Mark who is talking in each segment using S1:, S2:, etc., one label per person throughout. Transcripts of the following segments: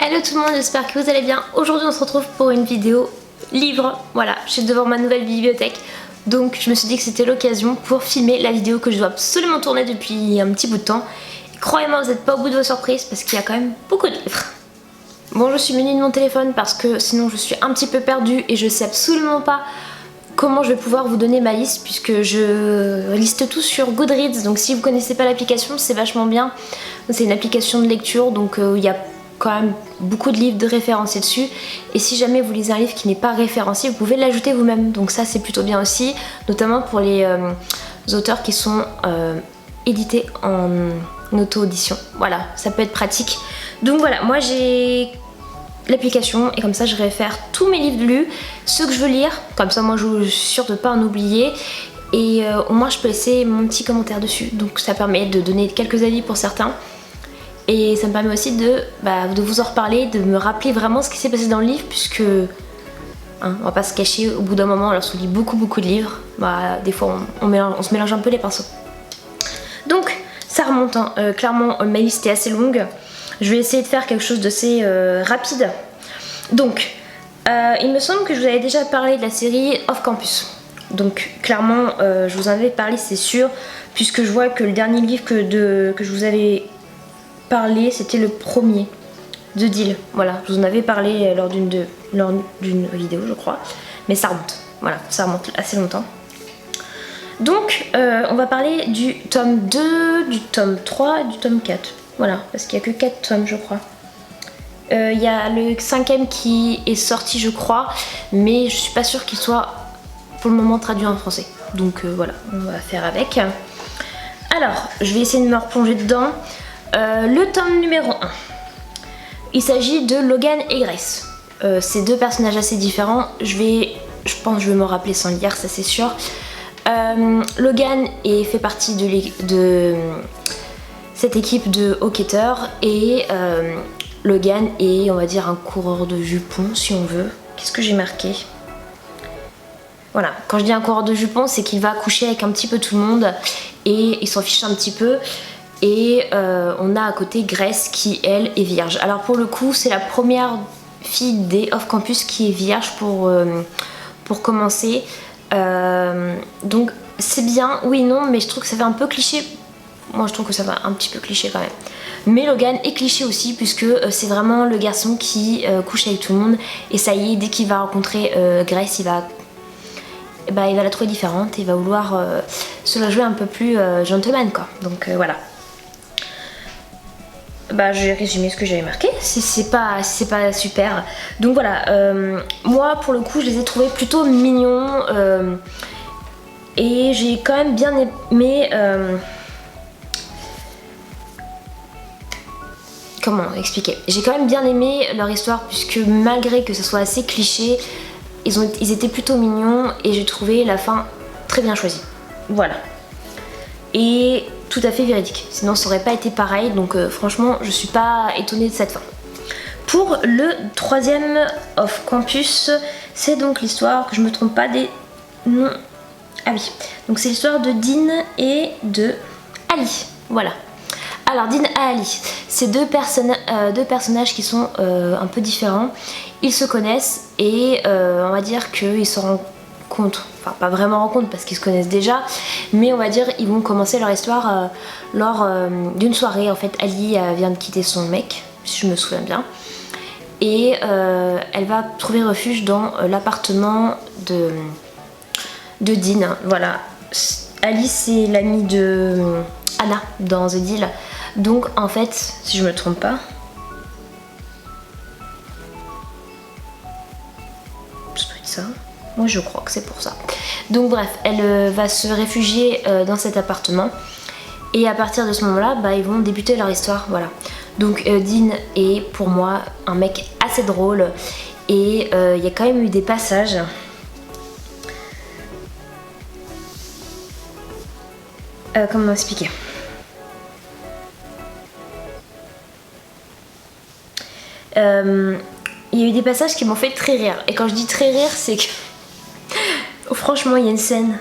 S1: Hello tout le monde, j'espère que vous allez bien. Aujourd'hui on se retrouve pour une vidéo livre. Voilà, je suis devant ma nouvelle bibliothèque. Donc je me suis dit que c'était l'occasion pour filmer la vidéo que je dois absolument tourner depuis un petit bout de temps. Et croyez-moi, vous n'êtes pas au bout de vos surprises parce qu'il y a quand même beaucoup de livres. Bon, je suis munie de mon téléphone parce que sinon je suis un petit peu perdue et je sais absolument pas comment je vais pouvoir vous donner ma liste puisque je liste tout sur Goodreads. Donc si vous connaissez pas l'application, c'est vachement bien. C'est une application de lecture, donc il y a quand même beaucoup de livres de référencés dessus, et si jamais vous lisez un livre qui n'est pas référencé, vous pouvez l'ajouter vous-même, donc ça c'est plutôt bien aussi, notamment pour les auteurs qui sont édités en auto-audition. Voilà, ça peut être pratique. Donc voilà, moi j'ai l'application et comme ça je réfère tous mes livres lus, ceux que je veux lire, comme ça moi je suis sûre de ne pas en oublier, et au moins je peux laisser mon petit commentaire dessus, donc ça permet de donner quelques avis pour certains. Et ça me permet aussi de vous en reparler, de me rappeler vraiment ce qui s'est passé dans le livre, puisque on va pas se cacher, au bout d'un moment, lorsqu'on lit beaucoup de livres, des fois on se mélange un peu les pinceaux. Donc ça remonte, hein. Clairement ma liste est assez longue. Je vais essayer de faire quelque chose d'assez rapide. Donc il me semble que je vous avais déjà parlé de la série Off Campus. Donc clairement je vous en avais parlé, c'est sûr, puisque je vois que le dernier livre que je vous avais parler, c'était le premier de Deal. Voilà, je vous en avais parlé lors d'une vidéo, je crois, mais ça remonte. Voilà, ça remonte assez longtemps. Donc, on va parler du tome 2, du tome 3 et du tome 4. Voilà, parce qu'il n'y a que 4 tomes, je crois. Il y a le 5e qui est sorti, je crois, mais je suis pas sûre qu'il soit pour le moment traduit en français. Donc voilà, on va faire avec. Alors, je vais essayer de me replonger dedans. Le tome numéro 1, il s'agit de Logan et Grace. C'est deux personnages assez différents. Je pense que je vais me rappeler sans lire, ça c'est sûr. Logan fait partie de cette équipe de hockeyeurs et Logan est, on va dire, un coureur de jupons si on veut. Qu'est-ce que j'ai marqué ? Voilà, quand je dis un coureur de jupons, c'est qu'il va coucher avec un petit peu tout le monde et il s'en fiche un petit peu. Et on a à côté Grace qui elle est vierge. Alors pour le coup c'est la première fille des Off Campus qui est vierge pour commencer. Donc c'est bien, oui non, mais je trouve que ça fait un peu cliché. Moi je trouve que ça va un petit peu cliché quand même. Mais Logan est cliché aussi puisque c'est vraiment le garçon qui couche avec tout le monde. Et ça y est, dès qu'il va rencontrer Grace, il va la trouver différente et il va vouloir se la jouer un peu plus gentleman quoi. Donc voilà. J'ai résumé ce que j'avais marqué, c'est pas super. Donc voilà, moi pour le coup je les ai trouvés plutôt mignons et j'ai quand même bien aimé... comment expliquer ? J'ai quand même bien aimé leur histoire puisque malgré que ce soit assez cliché, ils étaient plutôt mignons et j'ai trouvé la fin très bien choisie. Voilà. Et tout à fait véridique, sinon ça aurait pas été pareil, donc franchement je suis pas étonnée de cette fin. Pour le 3e Off Campus, c'est donc l'histoire, que je me trompe pas des noms. Ah oui, donc c'est l'histoire de Dean et de Ali. Voilà. Alors Dean et Ali, c'est deux personnages qui sont un peu différents. Ils se connaissent et on va dire qu'ils se rendent compte, enfin pas vraiment rencontre parce qu'ils se connaissent déjà, mais on va dire ils vont commencer leur histoire lors d'une soirée. En fait Ali vient de quitter son mec, si je me souviens bien, et elle va trouver refuge dans l'appartement de Dean. Voilà, Ali c'est l'amie de Anna dans The Deal, donc en fait si je me trompe pas, ça doit être ça. Moi je crois que c'est pour ça. Donc bref, elle va se réfugier dans cet appartement. Et à partir de ce moment-là, ils vont débuter leur histoire. Voilà. Donc Dean est pour moi un mec assez drôle. Et il y a quand même eu des passages. Comment expliquer ? Il y a eu des passages qui m'ont fait très rire. Et quand je dis très rire, c'est que... franchement il y a une scène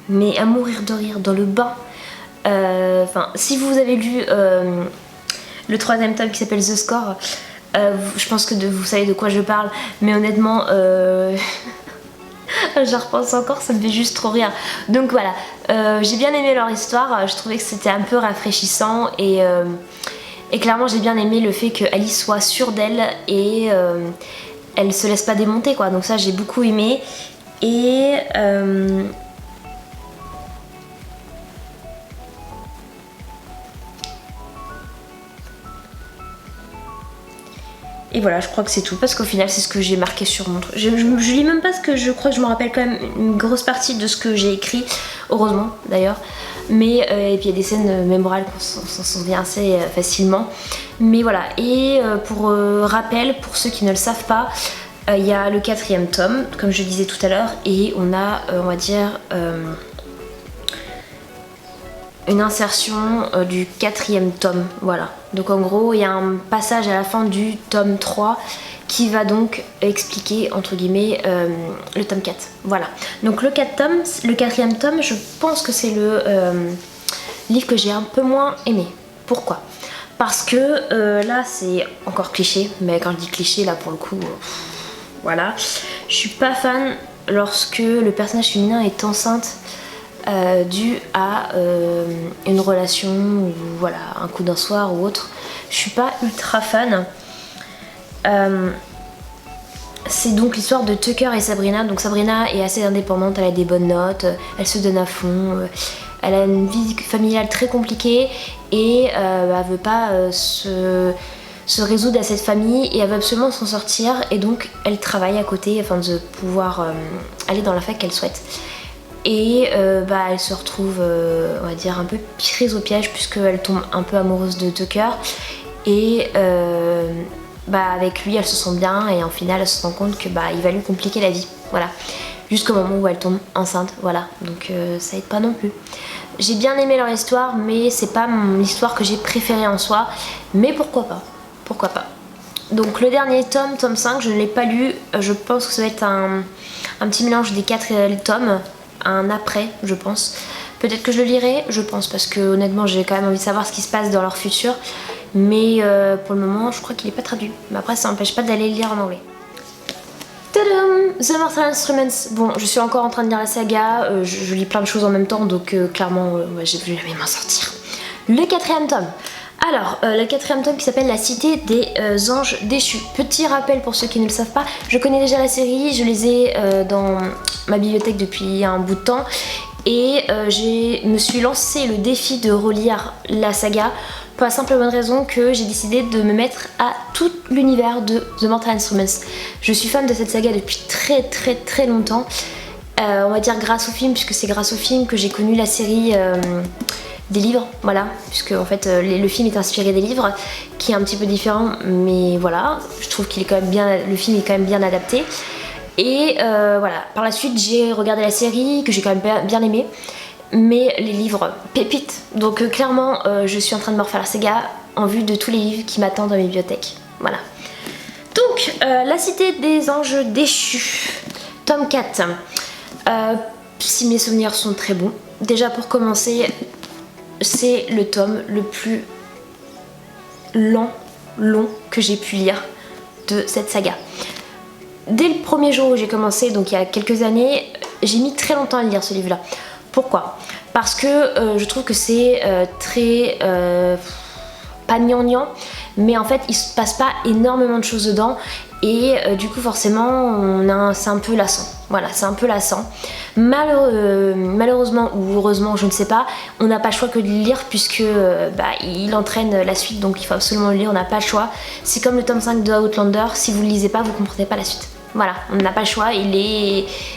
S1: mais à mourir de rire dans le bain. Si vous avez lu le 3e tome qui s'appelle The Score, Je pense que vous savez de quoi je parle, mais honnêtement, je repense encore, ça me fait juste trop rire. Donc voilà, j'ai bien aimé leur histoire, je trouvais que c'était un peu rafraîchissant et clairement j'ai bien aimé le fait que Alice soit sûre d'elle et elle se laisse pas démonter quoi, donc ça j'ai beaucoup aimé. Et voilà, je crois que c'est tout parce qu'au final c'est ce que j'ai marqué sur mon truc. Je lis même pas ce que je crois que je me rappelle quand même une grosse partie de ce que j'ai écrit, heureusement d'ailleurs. Mais et puis il y a des scènes mémorables qu'on s'en souvient assez facilement. Mais voilà, et pour rappel, pour ceux qui ne le savent pas, il y a le 4e tome, comme je disais tout à l'heure, et on a, on va dire, une insertion du 4e tome, voilà. Donc en gros, il y a un passage à la fin du tome 3 qui va donc expliquer, entre guillemets, le tome 4. Voilà. Donc le 4e tome, je pense que c'est le livre que j'ai un peu moins aimé. Pourquoi ? Parce que là, c'est encore cliché, mais quand je dis cliché, là, pour le coup, voilà. Je suis pas fan lorsque le personnage féminin est enceinte dû à une relation ou voilà, un coup d'un soir ou autre. Je suis pas ultra fan. C'est donc l'histoire de Tucker et Sabrina. Donc Sabrina est assez indépendante, elle a des bonnes notes, elle se donne à fond, elle a une vie familiale très compliquée et elle veut pas se résoudre à cette famille et elle veut absolument s'en sortir et donc elle travaille à côté afin de pouvoir aller dans la fac qu'elle souhaite. Et elle se retrouve, on va dire, un peu prise au piège puisqu'elle tombe un peu amoureuse de Tucker. Et avec lui, elle se sent bien et en final, elle se rend compte que il va lui compliquer la vie. Voilà. Jusqu'au moment où elle tombe enceinte. Voilà. Donc ça aide pas non plus. J'ai bien aimé leur histoire, mais c'est pas l'histoire que j'ai préférée en soi. Mais pourquoi pas ? Pourquoi pas ? Donc le dernier tome 5, je ne l'ai pas lu. Je pense que ça va être un petit mélange des 4 tomes. Un après, je pense. Peut-être que je le lirai, je pense, parce que honnêtement j'ai quand même envie de savoir ce qui se passe dans leur futur. Mais pour le moment, je crois qu'il n'est pas traduit. Mais après, ça n'empêche pas d'aller le lire en anglais. Tadam! The Mortal Instruments. Bon, je suis encore en train de lire la saga. Je lis plein de choses en même temps, donc clairement, je vais jamais m'en sortir. Le 4e tome. Alors, le 4e tome qui s'appelle La Cité des Anges Déchus. Petit rappel pour ceux qui ne le savent pas, je connais déjà la série, je les ai dans ma bibliothèque depuis un bout de temps et je me suis lancé le défi de relire la saga pour la simple et bonne raison que j'ai décidé de me mettre à tout l'univers de The Mortal Instruments. Je suis fan de cette saga depuis très longtemps, on va dire grâce au film, puisque c'est grâce au film que j'ai connu la série des livres, voilà, puisque en fait le film est inspiré des livres, qui est un petit peu différent, mais voilà, je trouve qu'il est quand même bien, le film est quand même bien adapté. Et voilà, par la suite j'ai regardé la série que j'ai quand même bien aimé, mais les livres pépites. Donc clairement je suis en train de me refaire la saga en vue de tous les livres qui m'attendent dans mes bibliothèques. Voilà. Donc La Cité des Anges Déchus, tome 4. Si mes souvenirs sont très bons, déjà pour commencer, c'est le tome le plus long que j'ai pu lire de cette saga. Dès le premier jour où j'ai commencé, donc il y a quelques années, j'ai mis très longtemps à lire ce livre-là. Pourquoi ? Parce que je trouve que c'est très pas gnangnan, mais en fait il se passe pas énormément de choses dedans et du coup forcément c'est un peu lassant. Voilà, c'est un peu lassant. Malheureusement ou heureusement, je ne sais pas, on n'a pas le choix que de le lire puisque il entraîne la suite, donc il faut absolument le lire, on n'a pas le choix. C'est comme le tome 5 de Outlander, si vous le lisez pas, vous comprenez pas la suite. Voilà, on n'a pas le choix,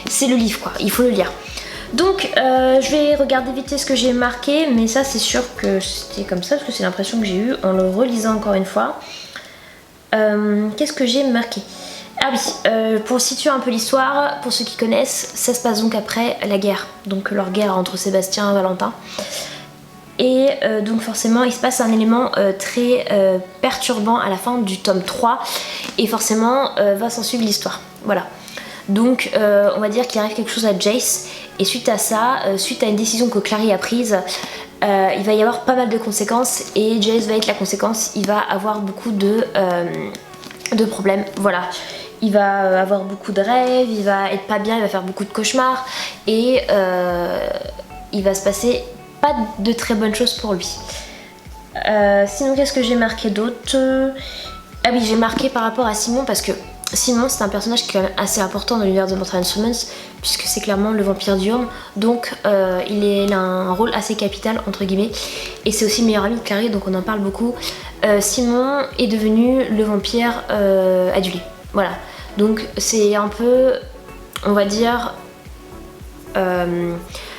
S1: c'est le livre quoi, il faut le lire. Donc je vais regarder vite ce que j'ai marqué, mais ça c'est sûr que c'était comme ça parce que c'est l'impression que j'ai eue en le relisant encore une fois. Qu'est-ce que j'ai marqué ? Ah oui, pour situer un peu l'histoire, pour ceux qui connaissent, ça se passe donc après la guerre, donc leur guerre entre Sébastien et Valentin. Et donc forcément il se passe un élément très perturbant à la fin du tome 3 et forcément va s'en suivre l'histoire. Voilà. Donc on va dire qu'il arrive quelque chose à Jace et suite à ça, suite à une décision que Clary a prise, il va y avoir pas mal de conséquences et Jace va être la conséquence. Il va avoir beaucoup de de problèmes, voilà. Il va avoir beaucoup de rêves, il va être pas bien, il va faire beaucoup de cauchemars et il va se passer pas de très bonnes choses pour lui. Sinon qu'est-ce que j'ai marqué d'autre? Ah oui, j'ai marqué par rapport à Simon parce que Simon c'est un personnage qui est quand même assez important dans l'univers de Mortal Instruments puisque c'est clairement le vampire diurne, donc il a un rôle assez capital entre guillemets et c'est aussi le meilleur ami de Clary, donc on en parle beaucoup. Simon est devenu le vampire adulé, voilà, donc c'est un peu, on va dire,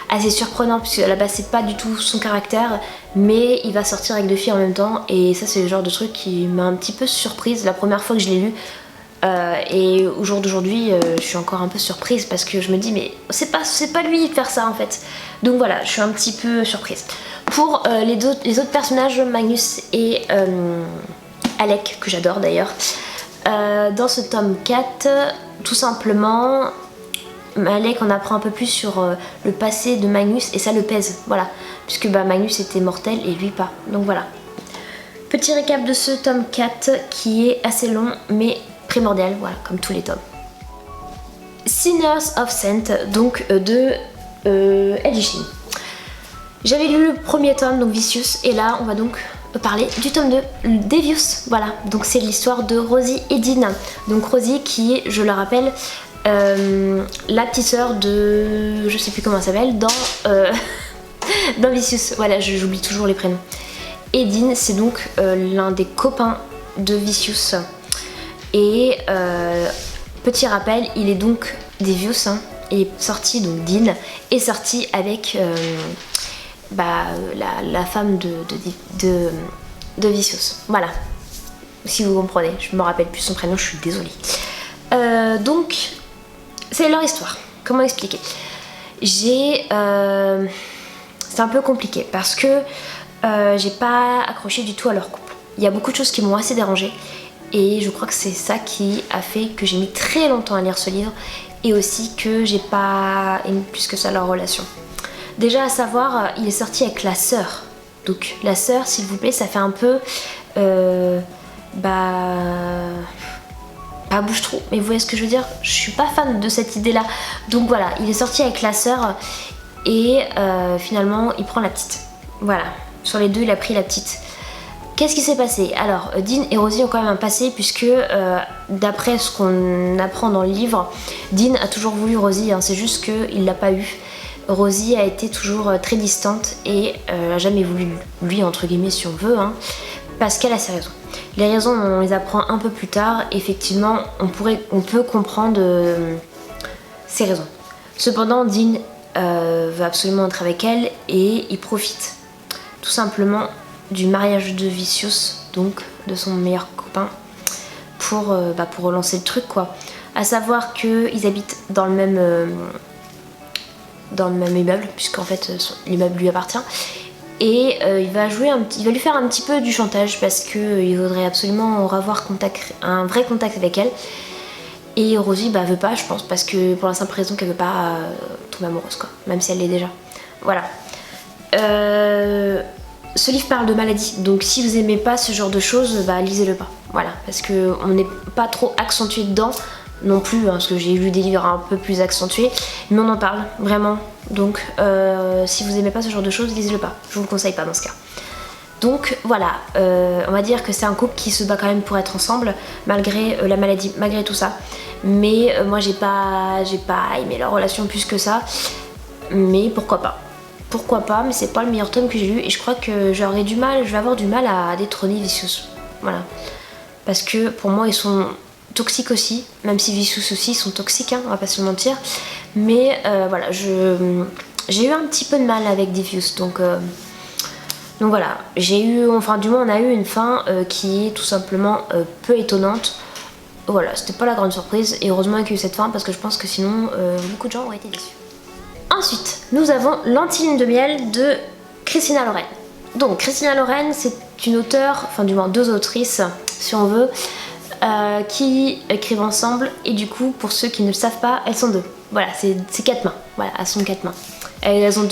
S1: assez surprenant puisque à la base c'est pas du tout son caractère, mais il va sortir avec deux filles en même temps et ça c'est le genre de truc qui m'a un petit peu surprise la première fois que je l'ai lu. Et au jour d'aujourd'hui, je suis encore un peu surprise parce que je me dis mais c'est pas lui de faire ça en fait. Donc voilà, je suis un petit peu surprise. Pour les autres personnages, Magnus et Alec, que j'adore d'ailleurs, dans ce tome 4, tout simplement, Alec en apprend un peu plus sur le passé de Magnus et ça le pèse, voilà. Puisque Magnus était mortel et lui pas, donc voilà. Petit récap de ce tome 4 qui est assez long mais primordial, voilà, comme tous les tomes. Sinners of Scent, donc de Eiji Shin. J'avais lu le premier tome, donc Vicious, et là on va donc parler du tome 2, Devious, voilà. Donc c'est l'histoire de Rosie et Dean. Donc Rosie qui est, je le rappelle, la petite sœur de... je sais plus comment elle s'appelle, dans Vicious, voilà, j'oublie toujours les prénoms. Et Dean c'est donc l'un des copains de Vicious. Et petit rappel, il est donc Devious, hein, il est sorti, donc Dean est sorti avec la femme de Vicious, voilà, si vous comprenez, je me rappelle plus son prénom, je suis désolée. Donc c'est leur histoire, comment expliquer? C'est un peu compliqué parce que j'ai pas accroché du tout à leur couple. Il y a beaucoup de choses qui m'ont assez dérangée et je crois que c'est ça qui a fait que j'ai mis très longtemps à lire ce livre et aussi que j'ai pas aimé plus que ça leur relation. Déjà à savoir, il est sorti avec la sœur. Donc la sœur, s'il vous plaît, ça fait un peu pas bouche-trou, mais vous voyez ce que je veux dire? Je suis pas fan de cette idée là. Donc voilà, il est sorti avec la sœur et finalement il prend la petite. Voilà, sur les deux il a pris la petite. Qu'est-ce qui s'est passé? Alors Dean et Rosie ont quand même un passé puisque d'après ce qu'on apprend dans le livre, Dean a toujours voulu Rosie, hein, c'est juste qu'il l'a pas eu. Rosie a été toujours très distante et a jamais voulu lui, entre guillemets si on veut, hein, parce qu'elle a ses raisons. Les raisons on les apprend un peu plus tard, effectivement on peut comprendre ses raisons. Cependant Dean veut absolument être avec elle et il profite tout simplement du mariage de Vicious, donc de son meilleur copain, pour relancer le truc quoi. À savoir qu'ils habitent dans le même immeuble, puisqu'en fait l'immeuble lui appartient, et il va lui faire un petit peu du chantage parce qu'il voudrait absolument avoir un vrai contact avec elle. Et Rosie veut pas, je pense, parce que pour la simple raison qu'elle veut pas tomber amoureuse quoi, même si elle l'est déjà. Voilà. Ce livre parle de maladie, donc si vous aimez pas ce genre de choses, lisez-le pas. Voilà, parce que on n'est pas trop accentué dedans non plus, hein, parce que j'ai lu des livres un peu plus accentués, mais on en parle vraiment. Donc si vous aimez pas ce genre de choses, lisez-le pas. Je vous le conseille pas dans ce cas. Donc voilà, on va dire que c'est un couple qui se bat quand même pour être ensemble malgré la maladie, malgré tout ça. Mais moi j'ai pas aimé leur relation plus que ça. Mais pourquoi pas? Pourquoi pas, mais c'est pas le meilleur tome que j'ai lu et je crois que je vais avoir du mal à détrôner Vicious. Voilà. Parce que pour moi ils sont toxiques aussi, même si Vicious aussi ils sont toxiques, hein, on va pas se le mentir. Mais voilà, j'ai eu un petit peu de mal avec Devious, donc voilà, du moins on a eu une fin qui est tout simplement peu étonnante. Voilà, c'était pas la grande surprise et heureusement qu'il y a eu cette fin parce que je pense que sinon beaucoup de gens auraient été déçus. Ensuite, nous avons Lentilles de miel de Christina Loren. Donc Christina Loren, c'est une auteure, enfin du moins deux autrices si on veut, qui écrivent ensemble et du coup pour ceux qui ne le savent pas, elles sont deux. Voilà, c'est quatre mains, voilà, elles sont quatre mains. Elles ont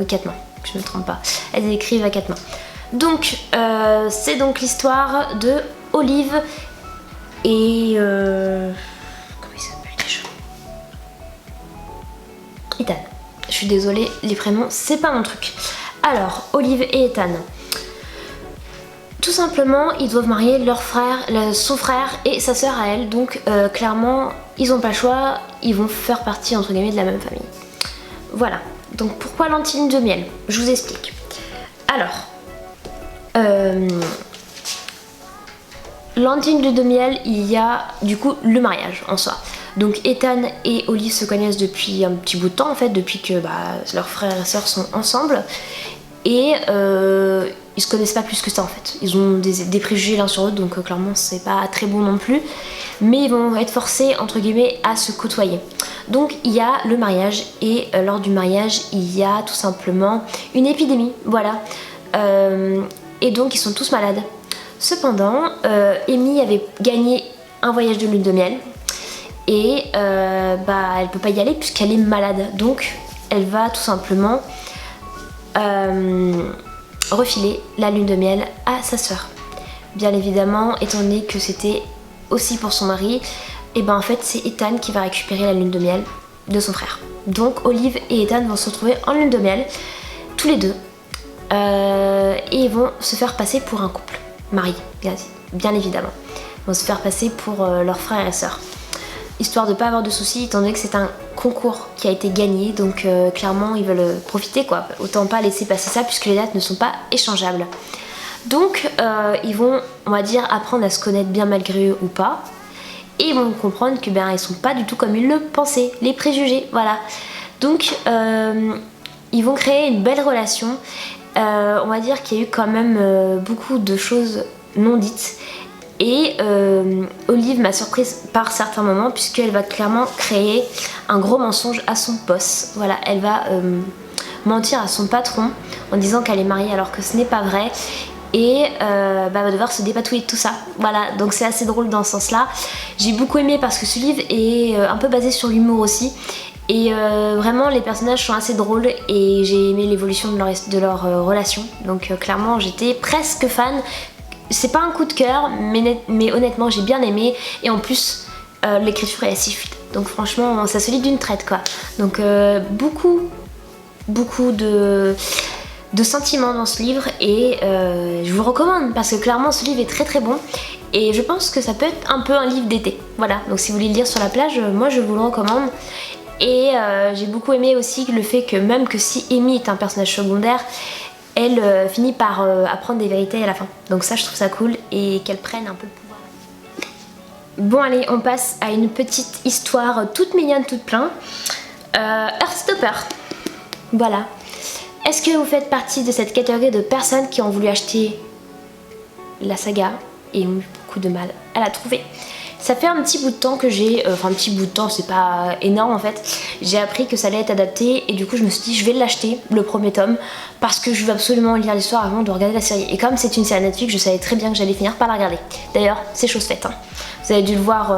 S1: quatre mains, je ne me trompe pas. Elles écrivent à quatre mains. Donc c'est donc l'histoire de Olive et comment il s'appelle déjà? Ethan. Je suis désolée, les prénoms c'est pas mon truc. Alors, Olive et Ethan. Tout simplement, ils doivent marier leur frère, son frère et sa sœur à elle. Donc clairement, ils n'ont pas le choix, ils vont faire partie entre guillemets de la même famille. Voilà. Donc pourquoi lentille de miel? Je vous explique. Alors, lentille de miel, il y a du coup le mariage en soi. Donc Ethan et Olive se connaissent depuis un petit bout de temps en fait, depuis que leurs frères et sœurs sont ensemble. Et ils se connaissent pas plus que ça en fait. Ils ont des préjugés l'un sur l'autre, donc clairement c'est pas très bon non plus. Mais ils vont être forcés entre guillemets à se côtoyer. Donc il y a le mariage et lors du mariage il y a tout simplement une épidémie, voilà. Et donc ils sont tous malades. Cependant, Amy avait gagné un voyage de lune de miel et elle peut pas y aller puisqu'elle est malade. Donc elle va tout simplement refiler la lune de miel à sa sœur. Bien évidemment, étant donné que c'était aussi pour son mari, et en fait c'est Ethan qui va récupérer la lune de miel de son frère. Donc Olive et Ethan vont se retrouver en lune de miel, tous les deux, et ils vont se faire passer pour un couple marié, bien évidemment. Ils vont se faire passer pour leurs frères et sœurs, histoire de pas avoir de soucis, étant donné que c'est un concours qui a été gagné, donc clairement ils veulent profiter quoi, autant pas laisser passer ça puisque les dates ne sont pas échangeables. Donc ils vont, on va dire, apprendre à se connaître bien malgré eux ou pas, et ils vont comprendre que ils sont pas du tout comme ils le pensaient, les préjugés, voilà. Donc ils vont créer une belle relation, on va dire qu'il y a eu quand même beaucoup de choses non dites. Et Olive m'a surprise par certains moments puisqu'elle va clairement créer un gros mensonge à son boss. Voilà, elle va mentir à son patron en disant qu'elle est mariée alors que ce n'est pas vrai. Et va devoir se dépatouiller de tout ça. Voilà, donc c'est assez drôle dans ce sens-là. J'ai beaucoup aimé parce que ce livre est un peu basé sur l'humour aussi. Et vraiment les personnages sont assez drôles et j'ai aimé l'évolution de leur relation. Donc clairement j'étais presque fan. C'est pas un coup de cœur, mais honnêtement j'ai bien aimé. Et en plus l'écriture est assez fluide. Donc franchement ça se lit d'une traite quoi. Donc beaucoup de sentiments dans ce livre et je vous le recommande parce que clairement ce livre est très très bon. Et je pense que ça peut être un peu un livre d'été. Voilà, donc si vous voulez le lire sur la plage, moi je vous le recommande. Et j'ai beaucoup aimé aussi le fait que même que si Amy est un personnage secondaire, elle finit par apprendre des vérités à la fin. Donc ça je trouve ça cool et qu'elle prenne un peu le pouvoir. Bon allez, on passe à une petite histoire toute mignonne, toute pleine. Heartstopper. Voilà. Est-ce que vous faites partie de cette catégorie de personnes qui ont voulu acheter la saga et ont eu beaucoup de mal à la trouver? Ça fait un petit bout de temps que j'ai, enfin un petit bout de temps, c'est pas énorme en fait, j'ai appris que ça allait être adapté et du coup je me suis dit je vais l'acheter, le premier tome, parce que je veux absolument lire l'histoire avant de regarder la série. Et comme c'est une série Netflix, je savais très bien que j'allais finir par la regarder. D'ailleurs, c'est chose faite, hein. Vous avez dû le voir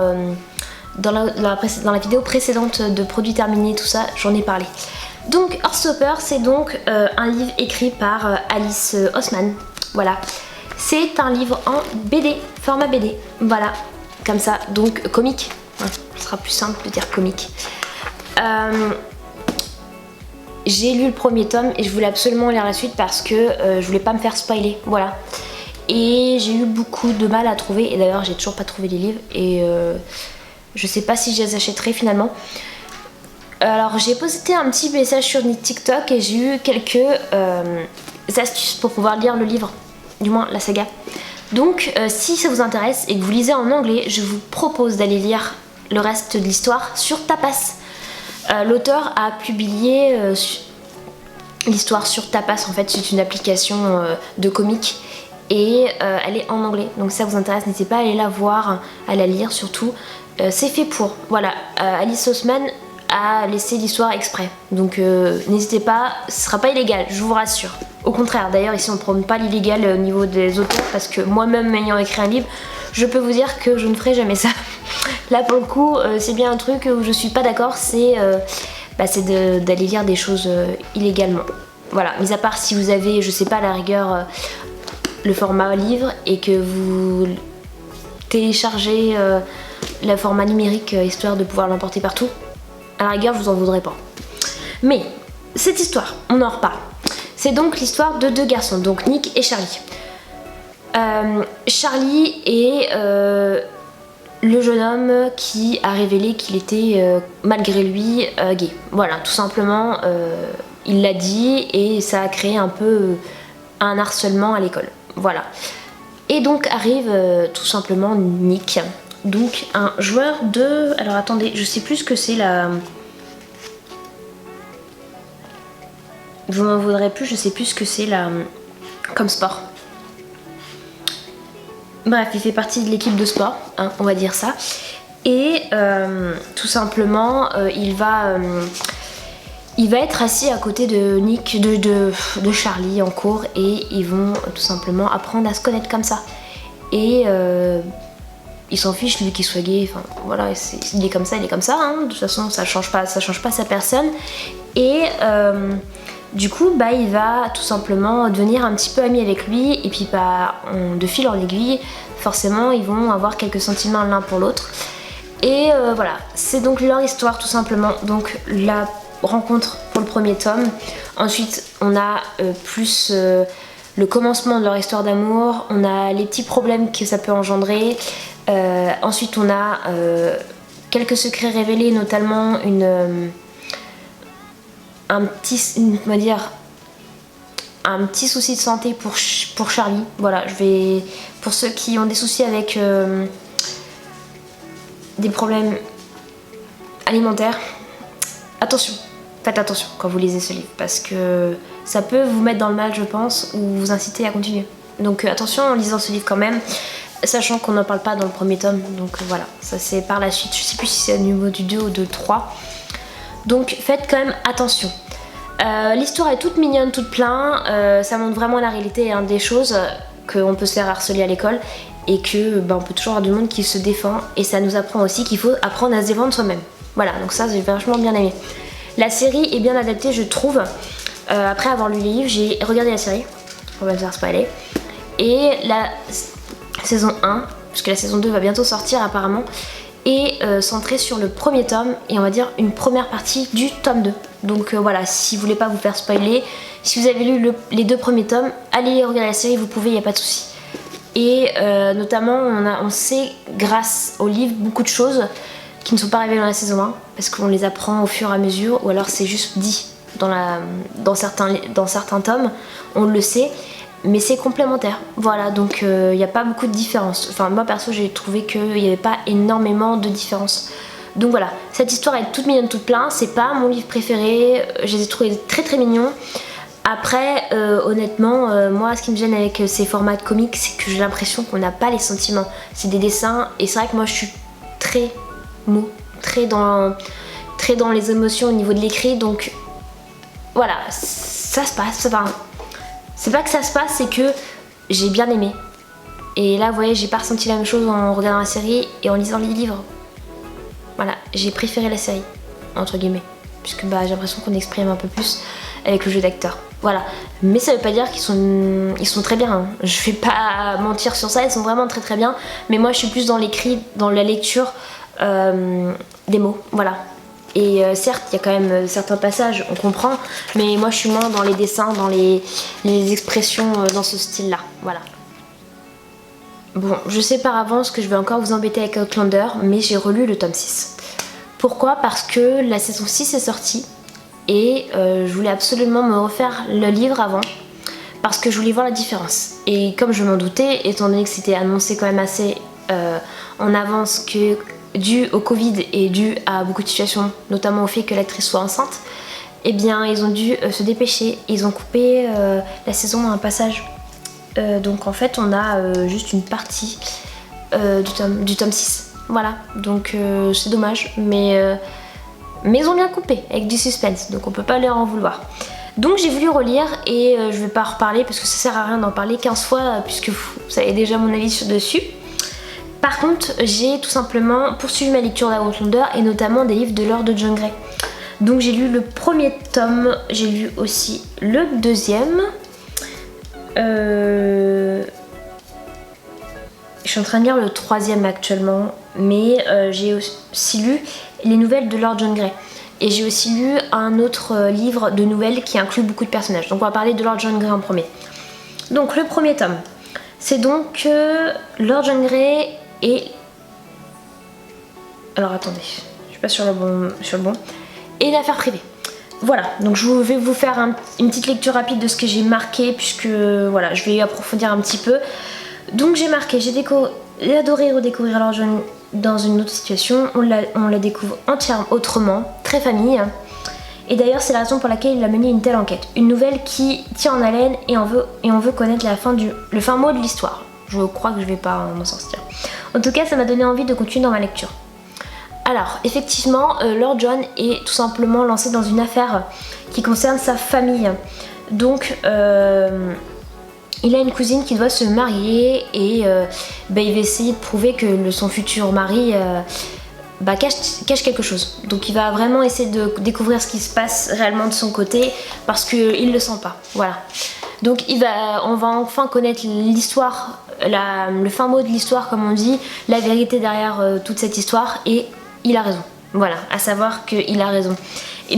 S1: dans la vidéo précédente de produits terminés, tout ça, j'en ai parlé. Donc Heartstopper, c'est donc un livre écrit par Alice Oseman, voilà. C'est un livre en BD, format BD, voilà. Comme ça, donc comique, ouais, ce sera plus simple de dire comique. J'ai lu le premier tome et je voulais absolument lire la suite parce que je voulais pas me faire spoiler, voilà. Et j'ai eu beaucoup de mal à trouver, et d'ailleurs j'ai toujours pas trouvé les livres et je sais pas si je les achèterai finalement. Alors j'ai posté un petit message sur TikTok et j'ai eu quelques astuces pour pouvoir lire le livre, du moins la saga. Donc si ça vous intéresse et que vous lisez en anglais, je vous propose d'aller lire le reste de l'histoire sur Tapas. L'auteur a publié l'histoire sur Tapas, en fait c'est une application de comics et elle est en anglais. Donc si ça vous intéresse, n'hésitez pas à aller la voir, à la lire surtout. C'est fait pour, voilà, Alice Oseman a laissé l'histoire exprès. Donc n'hésitez pas, ce sera pas illégal, je vous rassure. Au contraire, d'ailleurs ici on ne prône pas l'illégal au niveau des auteurs parce que moi-même ayant écrit un livre, je peux vous dire que je ne ferai jamais ça. Là pour le coup, c'est bien un truc où je suis pas d'accord, c'est d'aller lire des choses illégalement. Voilà, mis à part si vous avez, je sais pas, à la rigueur, le format livre et que vous télécharger le format numérique histoire de pouvoir l'emporter partout. À la rigueur, je vous en voudrais pas. Mais cette histoire, on en reparle. C'est donc l'histoire de deux garçons, donc Nick et Charlie. Charlie est le jeune homme qui a révélé qu'il était malgré lui gay. Voilà, tout simplement, il l'a dit et ça a créé un peu un harcèlement à l'école. Voilà. Et donc arrive tout simplement Nick, donc un joueur de... Alors attendez, je sais plus ce que c'est la... Vous m'en voudrez plus, je sais plus ce que c'est la... comme sport. Bref, il fait partie de l'équipe de sport, hein, on va dire ça. Et tout simplement, il va être assis à côté de Nick, de Charlie en cours, et ils vont tout simplement apprendre à se connaître comme ça. Et il s'en fiche lui qu'il soit gay, enfin voilà, il est comme ça, hein. De toute façon ça change pas sa personne. Et du coup, il va tout simplement devenir un petit peu ami avec lui, et puis de fil en aiguille, forcément ils vont avoir quelques sentiments l'un pour l'autre. Et voilà, c'est donc leur histoire tout simplement. Donc la rencontre pour le premier tome. Ensuite, on a plus le commencement de leur histoire d'amour. On a les petits problèmes que ça peut engendrer. Ensuite, on a quelques secrets révélés, notamment un petit souci de santé pour Charlie. Voilà, pour ceux qui ont des soucis avec des problèmes alimentaires, faites attention quand vous lisez ce livre, parce que ça peut vous mettre dans le mal, je pense, ou vous inciter à continuer. Donc attention en lisant ce livre quand même, sachant qu'on n'en parle pas dans le premier tome. Donc voilà, ça c'est par la suite, je sais plus si c'est au niveau du 2 ou du 3. Donc faites quand même attention. L'histoire est toute mignonne, toute pleine, ça montre vraiment la réalité des choses, qu'on peut se faire harceler à l'école, et que on peut toujours avoir du monde qui se défend, et ça nous apprend aussi qu'il faut apprendre à se défendre soi-même. Voilà, donc ça j'ai vachement bien aimé. La série est bien adaptée, je trouve. Après avoir lu les livres, j'ai regardé la série, on va me faire spoiler, et la saison 1, parce que la saison 2 va bientôt sortir apparemment, et centrée sur le premier tome, et on va dire une première partie du tome 2. Donc voilà, si vous voulez pas vous faire spoiler, si vous avez lu les 2 premiers tomes, allez regarder la série, vous pouvez, il n'y a pas de souci. Et notamment, on sait grâce au livre beaucoup de choses qui ne sont pas révélées dans la saison 1, parce qu'on les apprend au fur et à mesure, ou alors c'est juste dit dans certains tomes, on le sait, mais c'est complémentaire. Voilà, donc il n'y a pas beaucoup de différence. Enfin, moi perso, j'ai trouvé qu'il n'y avait pas énormément de différence. Donc voilà, cette histoire est toute mignonne, toute pleine. C'est pas mon livre préféré, je les ai trouvés très très mignons. Après, honnêtement, moi ce qui me gêne avec ces formats de comics, c'est que j'ai l'impression qu'on n'a pas les sentiments. C'est des dessins, et c'est vrai que moi je suis très mou, très dans les émotions au niveau de l'écrit, donc voilà, ça se passe. Enfin, c'est pas que ça se passe, c'est que j'ai bien aimé. Et là, vous voyez, j'ai pas ressenti la même chose en regardant la série et en lisant les livres. Voilà, j'ai préféré la série, entre guillemets, puisque j'ai l'impression qu'on exprime un peu plus avec le jeu d'acteur. Voilà, mais ça veut pas dire qu'ils sont très bien, hein. Je vais pas mentir sur ça, ils sont vraiment très très bien. Mais moi, je suis plus dans l'écrit, dans la lecture des mots, voilà. Et certes, il y a quand même certains passages, on comprend, mais moi, je suis moins dans les dessins, dans les expressions dans ce style-là, voilà. Bon, je sais par avance que je vais encore vous embêter avec Outlander, mais j'ai relu le tome 6. Pourquoi ? Parce que la saison 6 est sortie, et je voulais absolument me refaire le livre avant, parce que je voulais voir la différence. Et comme je m'en doutais, étant donné que c'était annoncé quand même assez en avance, que dû au Covid et dû à beaucoup de situations, notamment au fait que l'actrice soit enceinte, eh bien ils ont dû se dépêcher, ils ont coupé la saison à un passage. Donc en fait on a juste une partie du tome 6. Voilà, donc c'est dommage, mais ils ont bien coupé avec du suspense, donc on peut pas leur en vouloir. Donc j'ai voulu relire, et je vais pas en reparler parce que ça sert à rien d'en parler 15 fois, puisque vous savez déjà mon avis dessus. Par contre, j'ai tout simplement poursuivi ma lecture d'Outlander, et notamment des livres de Lord de John Gray. Donc j'ai lu le premier tome, j'ai lu aussi le deuxième. Je suis en train de lire le 3e actuellement, mais j'ai aussi lu les nouvelles de Lord John Grey. Et j'ai aussi lu un autre livre de nouvelles qui inclut beaucoup de personnages. Donc on va parler de Lord John Grey en premier. Donc le premier tome, c'est donc Lord John Grey et... Alors attendez, je suis pas sur le bon. Et l'affaire privée. Voilà, donc je vais vous faire une petite lecture rapide de ce que j'ai marqué, puisque voilà, je vais approfondir un petit peu. Donc j'ai marqué, j'ai adoré redécouvrir Lord John dans une autre situation. On la découvre entièrement autrement, très famille. Et d'ailleurs c'est la raison pour laquelle il a mené une telle enquête. Une nouvelle qui tient en haleine et on veut connaître le fin mot de l'histoire. Je crois que je vais pas m'en sortir. En tout cas ça m'a donné envie de continuer dans ma lecture. Alors effectivement Lord John est tout simplement lancé dans une affaire qui concerne sa famille. Donc il a une cousine qui doit se marier et il va essayer de prouver que son futur mari cache quelque chose. Donc il va vraiment essayer de découvrir ce qui se passe réellement de son côté parce qu'il le sent pas. Voilà. Donc on va enfin connaître l'histoire, le fin mot de l'histoire comme on dit, la vérité derrière toute cette histoire et il a raison. Voilà, à savoir qu'il a raison.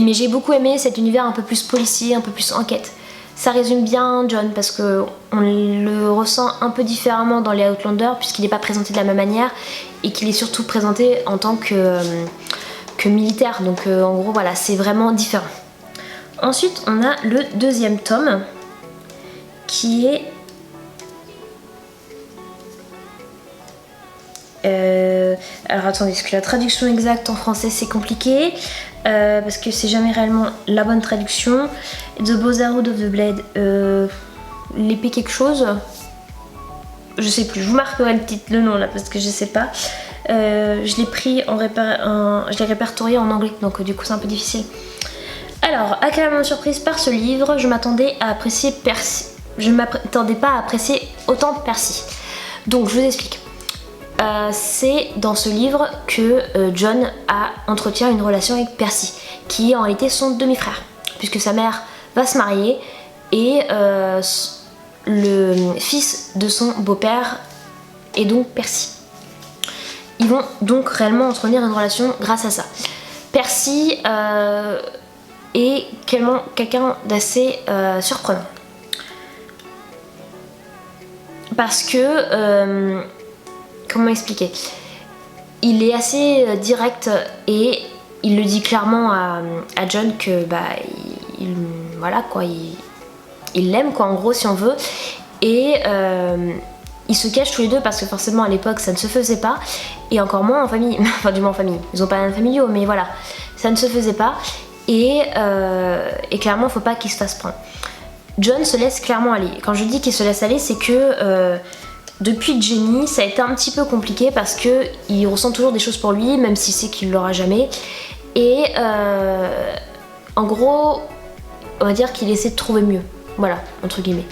S1: Mais j'ai beaucoup aimé cet univers un peu plus policier, un peu plus enquête. Ça résume bien John parce qu'on le ressent un peu différemment dans les Outlanders puisqu'il n'est pas présenté de la même manière et qu'il est surtout présenté en tant que militaire. Donc en gros voilà, c'est vraiment différent. Ensuite on a le 2e tome qui est... alors attendez, parce que la traduction exacte en français c'est compliqué parce que c'est jamais réellement la bonne traduction. The Brotherhood of the Blade, l'épée quelque chose, je sais plus, je vous marquerai le nom là parce que je sais pas. Je l'ai pris je l'ai répertorié en anglais donc du coup c'est un peu difficile. Alors, agréablement surprise par ce livre, je m'attendais à apprécier Percy. Je ne m'attendais pas à apprécier autant Percy. Donc je vous explique. C'est dans ce livre que John entretient une relation avec Percy, qui est en réalité son demi-frère, puisque sa mère va se marier et le fils de son beau-père est donc Percy. Ils vont donc réellement entretenir une relation grâce à ça. Percy est quelqu'un d'assez surprenant. Parce que... comment expliquer? Il est assez direct et il le dit clairement à John que voilà quoi, il l'aime quoi en gros si on veut. Et ils se cachent tous les deux parce que forcément à l'époque ça ne se faisait pas. Et encore moins en famille, enfin du moins en famille. Ils ont pas un familiaux mais voilà, ça ne se faisait pas. Et clairement faut pas qu'il se fasse prendre. John se laisse clairement aller. Quand je dis qu'il se laisse aller c'est que... depuis Jenny, ça a été un petit peu compliqué parce qu'il ressent toujours des choses pour lui, même s'il sait qu'il l'aura jamais. Et en gros, on va dire qu'il essaie de trouver mieux, voilà, entre guillemets.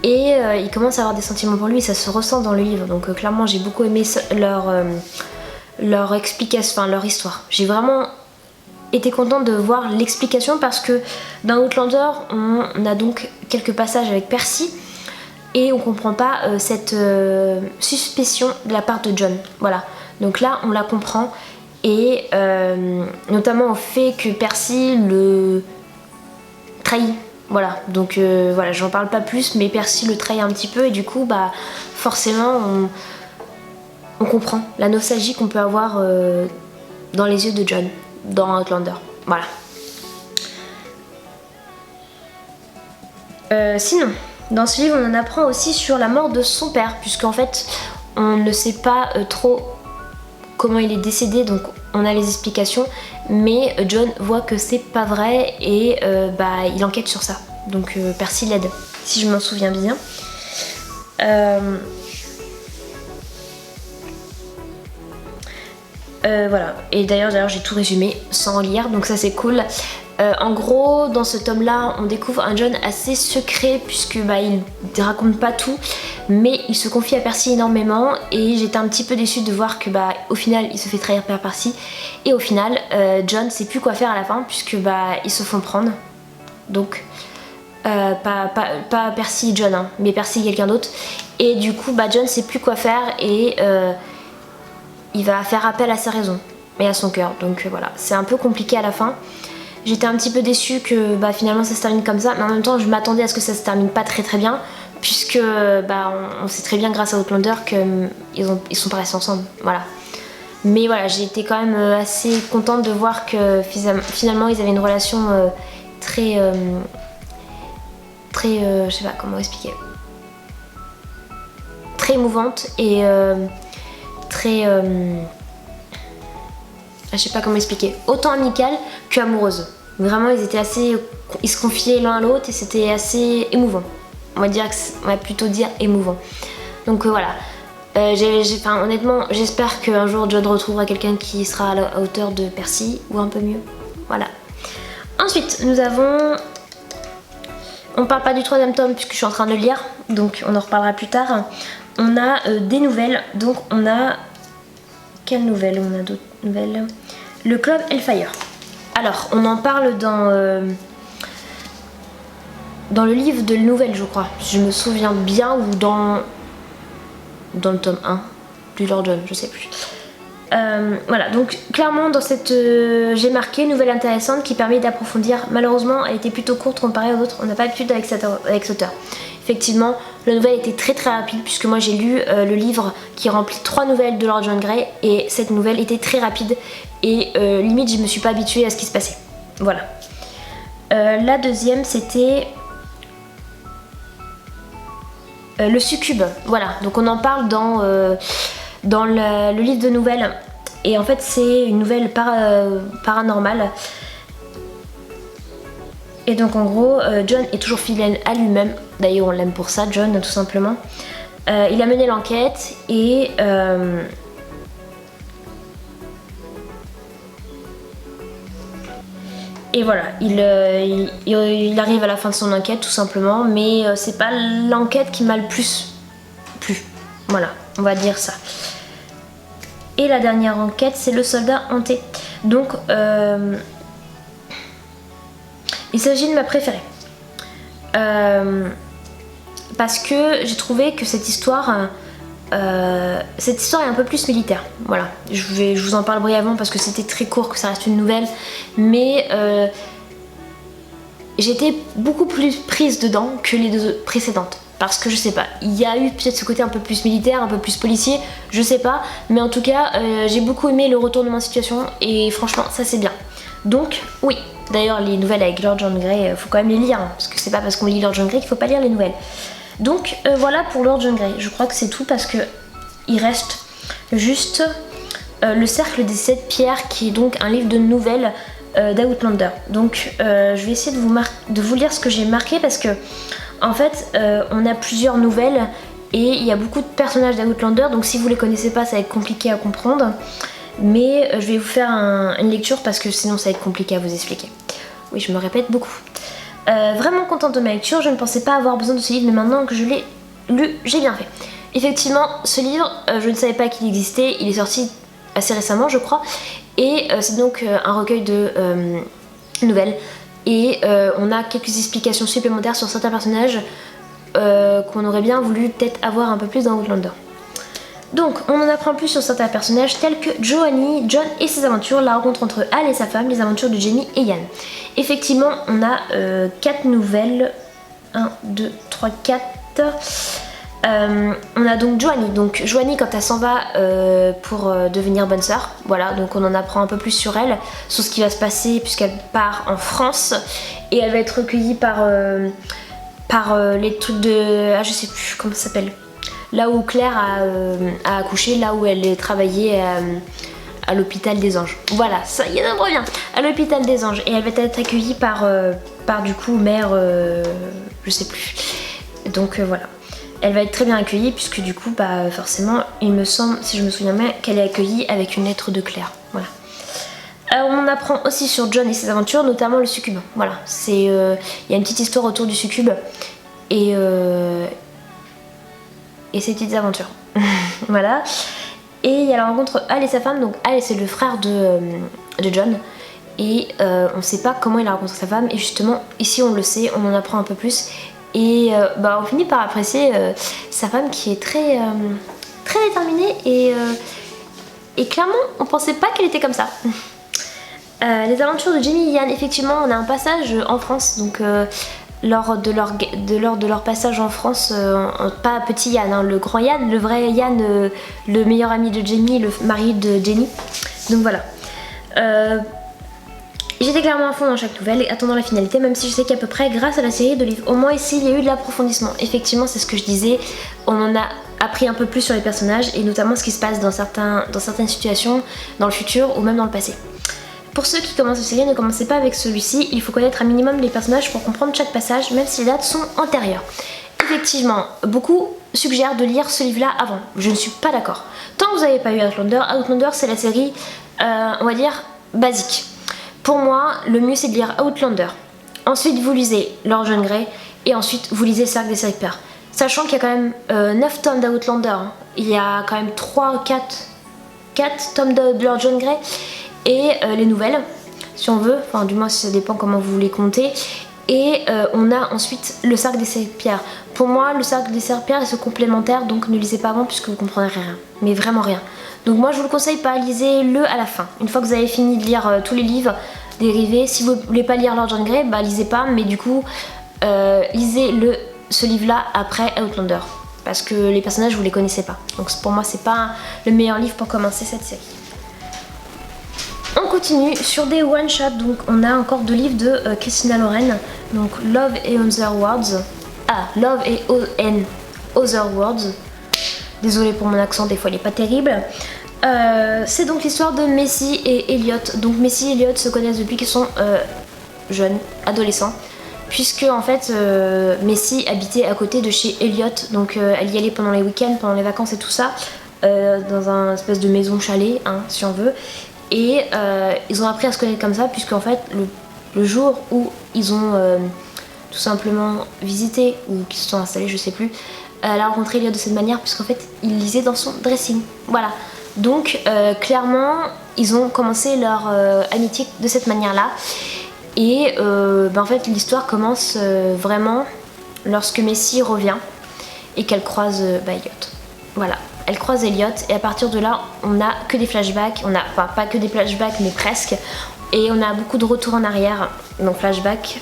S1: Et il commence à avoir des sentiments pour lui, ça se ressent dans le livre. Donc clairement, j'ai beaucoup aimé leur explication, enfin leur histoire. J'ai vraiment été contente de voir l'explication parce que dans Outlander, on a donc quelques passages avec Percy. Et on comprend pas cette suspicion de la part de John. Voilà. Donc là, on la comprend. Et notamment au fait que Percy le trahit. Voilà. Donc voilà, j'en parle pas plus, mais Percy le trahit un petit peu. Et du coup, forcément, on comprend la nostalgie qu'on peut avoir dans les yeux de John, dans Outlander. Voilà. Sinon... dans ce livre, on en apprend aussi sur la mort de son père, puisqu'en fait, on ne sait pas trop comment il est décédé, donc on a les explications, mais John voit que c'est pas vrai et il enquête sur ça. Donc Percy l'aide, si je m'en souviens bien. Voilà, et d'ailleurs j'ai tout résumé sans lire, donc ça c'est cool. En gros, dans ce tome-là, on découvre un John assez secret puisque il raconte pas tout, mais il se confie à Percy énormément et j'étais un petit peu déçue de voir que au final, il se fait trahir par Percy et au final, John sait plus quoi faire à la fin puisque ils se font prendre. Donc pas Percy et John, hein, mais Percy et quelqu'un d'autre. Et du coup John sait plus quoi faire et il va faire appel à sa raison et à son cœur. Donc voilà, c'est un peu compliqué à la fin. J'étais un petit peu déçue que finalement ça se termine comme ça, mais en même temps je m'attendais à ce que ça se termine pas très bien, puisque on sait très bien grâce à Outlander qu'ils sont pas restés ensemble, voilà. Mais voilà, j'ai été quand même assez contente de voir que finalement ils avaient une relation très, je sais pas comment expliquer, très émouvante et très, je sais pas comment expliquer, autant amicale que amoureuse. Vraiment ils se confiaient l'un à l'autre et c'était assez émouvant. On va plutôt dire émouvant. Donc voilà. Honnêtement, j'espère qu'un jour John retrouvera quelqu'un qui sera à la hauteur de Percy ou un peu mieux. Voilà. Ensuite, nous avons... On parle pas du 3e tome puisque je suis en train de le lire, donc on en reparlera plus tard. On a des nouvelles, donc on a... Quelles nouvelles? On a d'autres nouvelles. Le Club Hellfire. Alors, on en parle dans le livre de nouvelles, je crois. Si je me souviens bien, ou dans le tome 1 du Lord John, je sais plus. Voilà, donc clairement dans cette... j'ai marqué nouvelle intéressante qui permet d'approfondir. Malheureusement, elle était plutôt courte comparée aux autres. On n'a pas l'habitude avec cet auteur. Effectivement, la nouvelle était très rapide puisque moi j'ai lu le livre qui remplit 3 nouvelles de Lord John Grey et cette nouvelle était très rapide et limite je me suis pas habituée à ce qui se passait. Voilà. La deuxième c'était le Succube. Voilà, donc on en parle dans le livre de nouvelles et en fait c'est une nouvelle paranormale. Et donc en gros, John est toujours fidèle à lui-même. D'ailleurs on l'aime pour ça, John, tout simplement. Il a mené l'enquête et... et voilà, il arrive à la fin de son enquête tout simplement. Mais c'est pas l'enquête qui m'a le plus plu. Voilà, on va dire ça. Et la dernière enquête, c'est le soldat hanté. Donc... il s'agit de ma préférée. Parce que j'ai trouvé que cette histoire est un peu plus militaire. Voilà, je vous en parle brièvement parce que c'était très court, que ça reste une nouvelle. Mais j'étais beaucoup plus prise dedans que les 2 précédentes. Parce que je sais pas, il y a eu peut-être ce côté un peu plus militaire, un peu plus policier, je sais pas. Mais en tout cas, j'ai beaucoup aimé le retournement de situation et franchement, ça c'est bien. Donc, oui. D'ailleurs, les nouvelles avec Lord John Grey, faut quand même les lire, hein, parce que c'est pas parce qu'on lit Lord John Grey qu'il faut pas lire les nouvelles. Donc voilà pour Lord John Grey. Je crois que c'est tout parce que il reste juste le Cercle des 7 pierres, qui est donc un livre de nouvelles d'Outlander. Donc je vais essayer de vous lire ce que j'ai marqué parce que en fait on a plusieurs nouvelles et il y a beaucoup de personnages d'Outlander. Donc si vous les connaissez pas, ça va être compliqué à comprendre. Mais je vais vous faire une lecture parce que sinon ça va être compliqué à vous expliquer. Oui, je me répète beaucoup. Vraiment contente de ma lecture, je ne pensais pas avoir besoin de ce livre, mais maintenant que je l'ai lu, j'ai bien fait. Effectivement, ce livre, je ne savais pas qu'il existait, il est sorti assez récemment je crois. Et c'est donc un recueil de nouvelles. Et on a quelques explications supplémentaires sur certains personnages qu'on aurait bien voulu peut-être avoir un peu plus dans Outlander. Donc on en apprend plus sur certains personnages tels que Johanny, John et ses aventures, la rencontre entre Al et sa femme, les aventures de Jamie et Ian. Effectivement on a 4 nouvelles, 1, 2, 3, 4. On a donc Johanny. Donc Johanny quand elle s'en va pour devenir bonne sœur, voilà, donc on en apprend un peu plus sur elle, sur ce qui va se passer puisqu'elle part en France et elle va être recueillie par les trucs de... ah je sais plus comment ça s'appelle. Là où Claire a accouché, là où elle travaillait à l'hôpital des Anges. Voilà, ça y est, ça me revient. À l'hôpital des Anges. Et elle va être accueillie par du coup mère, je sais plus. Donc voilà. Elle va être très bien accueillie puisque du coup, forcément, il me semble, si je me souviens bien, qu'elle est accueillie avec une lettre de Claire. Voilà. On apprend aussi sur John et ses aventures, notamment le succube. Voilà, il y a une petite histoire autour du succube et ses petites aventures. Voilà. Et il y a la rencontre Al et sa femme. Donc Al, c'est le frère de John. Et on sait pas comment il a rencontré sa femme. Et justement, ici on le sait, on en apprend un peu plus. Et on finit par apprécier sa femme qui est très déterminée et clairement on pensait pas qu'elle était comme ça. Les aventures de Jenny et Yann, effectivement on a un passage en France, donc lors de leur passage en France, pas petit Yann, hein, le grand Yann, le vrai Yann, le meilleur ami de Jamie, le mari de Jenny. Donc voilà. J'étais clairement à fond dans chaque nouvelle et attendant la finalité, même si je sais qu'à peu près grâce à la série de livres, au moins ici il y a eu de l'approfondissement. Effectivement c'est ce que je disais, on en a appris un peu plus sur les personnages et notamment ce qui se passe dans certaines situations dans le futur ou même dans le passé. Pour ceux qui commencent la série, ne commencez pas avec celui-ci, il faut connaître un minimum les personnages pour comprendre chaque passage, même si les dates sont antérieures. Effectivement, beaucoup suggèrent de lire ce livre-là avant, je ne suis pas d'accord. Tant que vous n'avez pas eu Outlander c'est la série, on va dire, basique. Pour moi, le mieux c'est de lire Outlander. Ensuite, vous lisez Lord John Grey et ensuite vous lisez le Cercle des Serpillères. Sachant qu'il y a quand même 9 tomes d'Outlander, hein. Il y a quand même 4 tomes de Lord John Grey et les nouvelles, si on veut, enfin du moins ça dépend comment vous les comptez. Et on a ensuite le Cercle des Serpillères. Pour moi, le Cercle des Serpillères est complémentaire, donc ne lisez pas avant puisque vous comprendrez rien, mais vraiment rien. Donc moi je vous le conseille pas, lisez-le à la fin. Une fois que vous avez fini de lire tous les livres dérivés, si vous voulez pas lire Lord John Grey, lisez pas, mais du coup lisez ce livre-là après Outlander. Parce que les personnages vous les connaissez pas. Donc pour moi c'est pas le meilleur livre pour commencer cette série. On continue sur des one-shots, donc on a encore 2 livres de Christina Lauren. Donc Love and Other Words. Love and Other Words. Désolée pour mon accent, des fois il est pas terrible. C'est donc l'histoire de Messi et Elliot. Donc Messi et Elliot se connaissent depuis qu'ils sont jeunes, adolescents. Puisque en fait Messi habitait à côté de chez Elliot. Donc elle y allait pendant les week-ends, pendant les vacances et tout ça. Dans un espèce de maison chalet, hein, si on veut. Et ils ont appris à se connaître comme ça, puisque en fait le jour où ils ont tout simplement visité ou qu'ils se sont installés, je sais plus, elle a rencontré Elliot de cette manière, puisqu'en fait il lisait dans son dressing. Voilà. Donc clairement ils ont commencé leur amitié de cette manière là. Et en fait l'histoire commence vraiment lorsque Messi revient et qu'elle croise Elliot. Voilà. Elle croise Elliot et à partir de là on a que des flashbacks, enfin pas que des flashbacks mais presque, et on a beaucoup de retours en arrière, donc flashbacks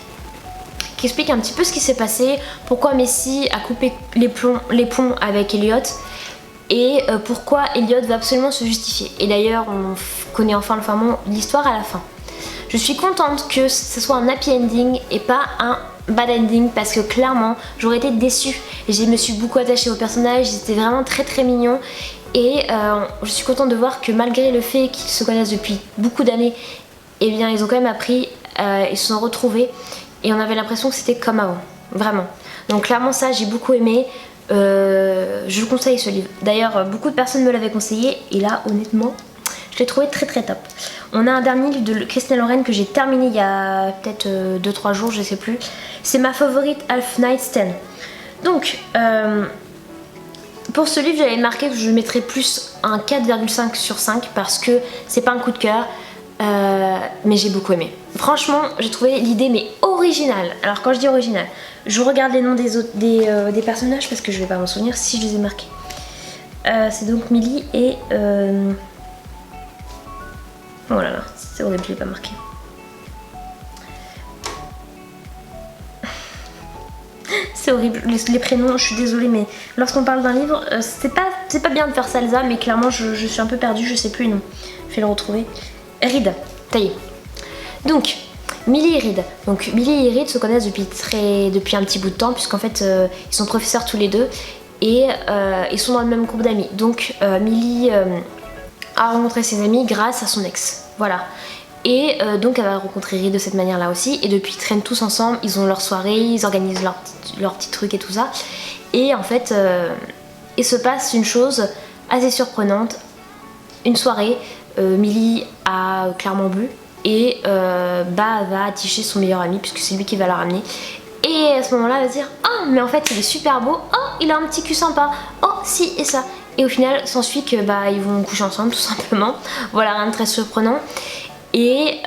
S1: qui expliquent un petit peu ce qui s'est passé, pourquoi Messi a coupé les ponts avec Elliot et pourquoi Elliot va absolument se justifier. Et d'ailleurs on connaît enfin le fin mot de l'histoire à la fin. Je suis contente que ce soit un happy ending et pas un bad ending, parce que clairement j'aurais été déçue. Je me suis beaucoup attachée aux personnages, ils étaient vraiment très mignons. Et je suis contente de voir que malgré le fait qu'ils se connaissent depuis beaucoup d'années, eh bien ils ont quand même appris, ils se sont retrouvés et on avait l'impression que c'était comme avant, vraiment. Donc clairement ça j'ai beaucoup aimé, je le conseille ce livre. D'ailleurs beaucoup de personnes me l'avaient conseillé et là honnêtement je l'ai trouvé très top. On a un dernier livre de Christina Lauren que j'ai terminé il y a peut-être 2-3 jours, je sais plus. C'est ma favorite, Half Night Stand. Donc pour ce livre j'avais marqué que je mettrais plus un 4,5 sur 5 parce que c'est pas un coup de cœur, mais j'ai beaucoup aimé. Franchement j'ai trouvé l'idée mais originale. Alors quand je dis originale, je regarde les noms des personnages parce que je vais pas m'en souvenir si je les ai marqués. C'est donc Millie et oh là là, c'est horrible, je l'ai pas marqué. C'est horrible, les prénoms, je suis désolée, mais lorsqu'on parle d'un livre, c'est pas bien de faire ça, Elsa, mais clairement je suis un peu perdue, je sais plus le nom. Je vais le retrouver. Reed, ça y est. Donc, Millie et Reed. Donc, Millie et Reed se connaissent depuis un petit bout de temps, puisqu'en fait, ils sont professeurs tous les deux et ils sont dans le même groupe d'amis. Donc, Millie a rencontré ses amis grâce à son ex. Voilà. Et donc elle va rencontrer Reed de cette manière là aussi, et depuis ils traînent tous ensemble, ils ont leur soirée, ils organisent leurs petits trucs et tout ça. Et en fait il se passe une chose assez surprenante. Une soirée, Millie a clairement bu et va atticher son meilleur ami puisque c'est lui qui va la ramener. Et à ce moment là elle va se dire oh mais en fait il est super beau, oh il a un petit cul sympa, oh si et ça. Et au final s'ensuit que ils vont coucher ensemble tout simplement. Voilà, rien de très surprenant. Et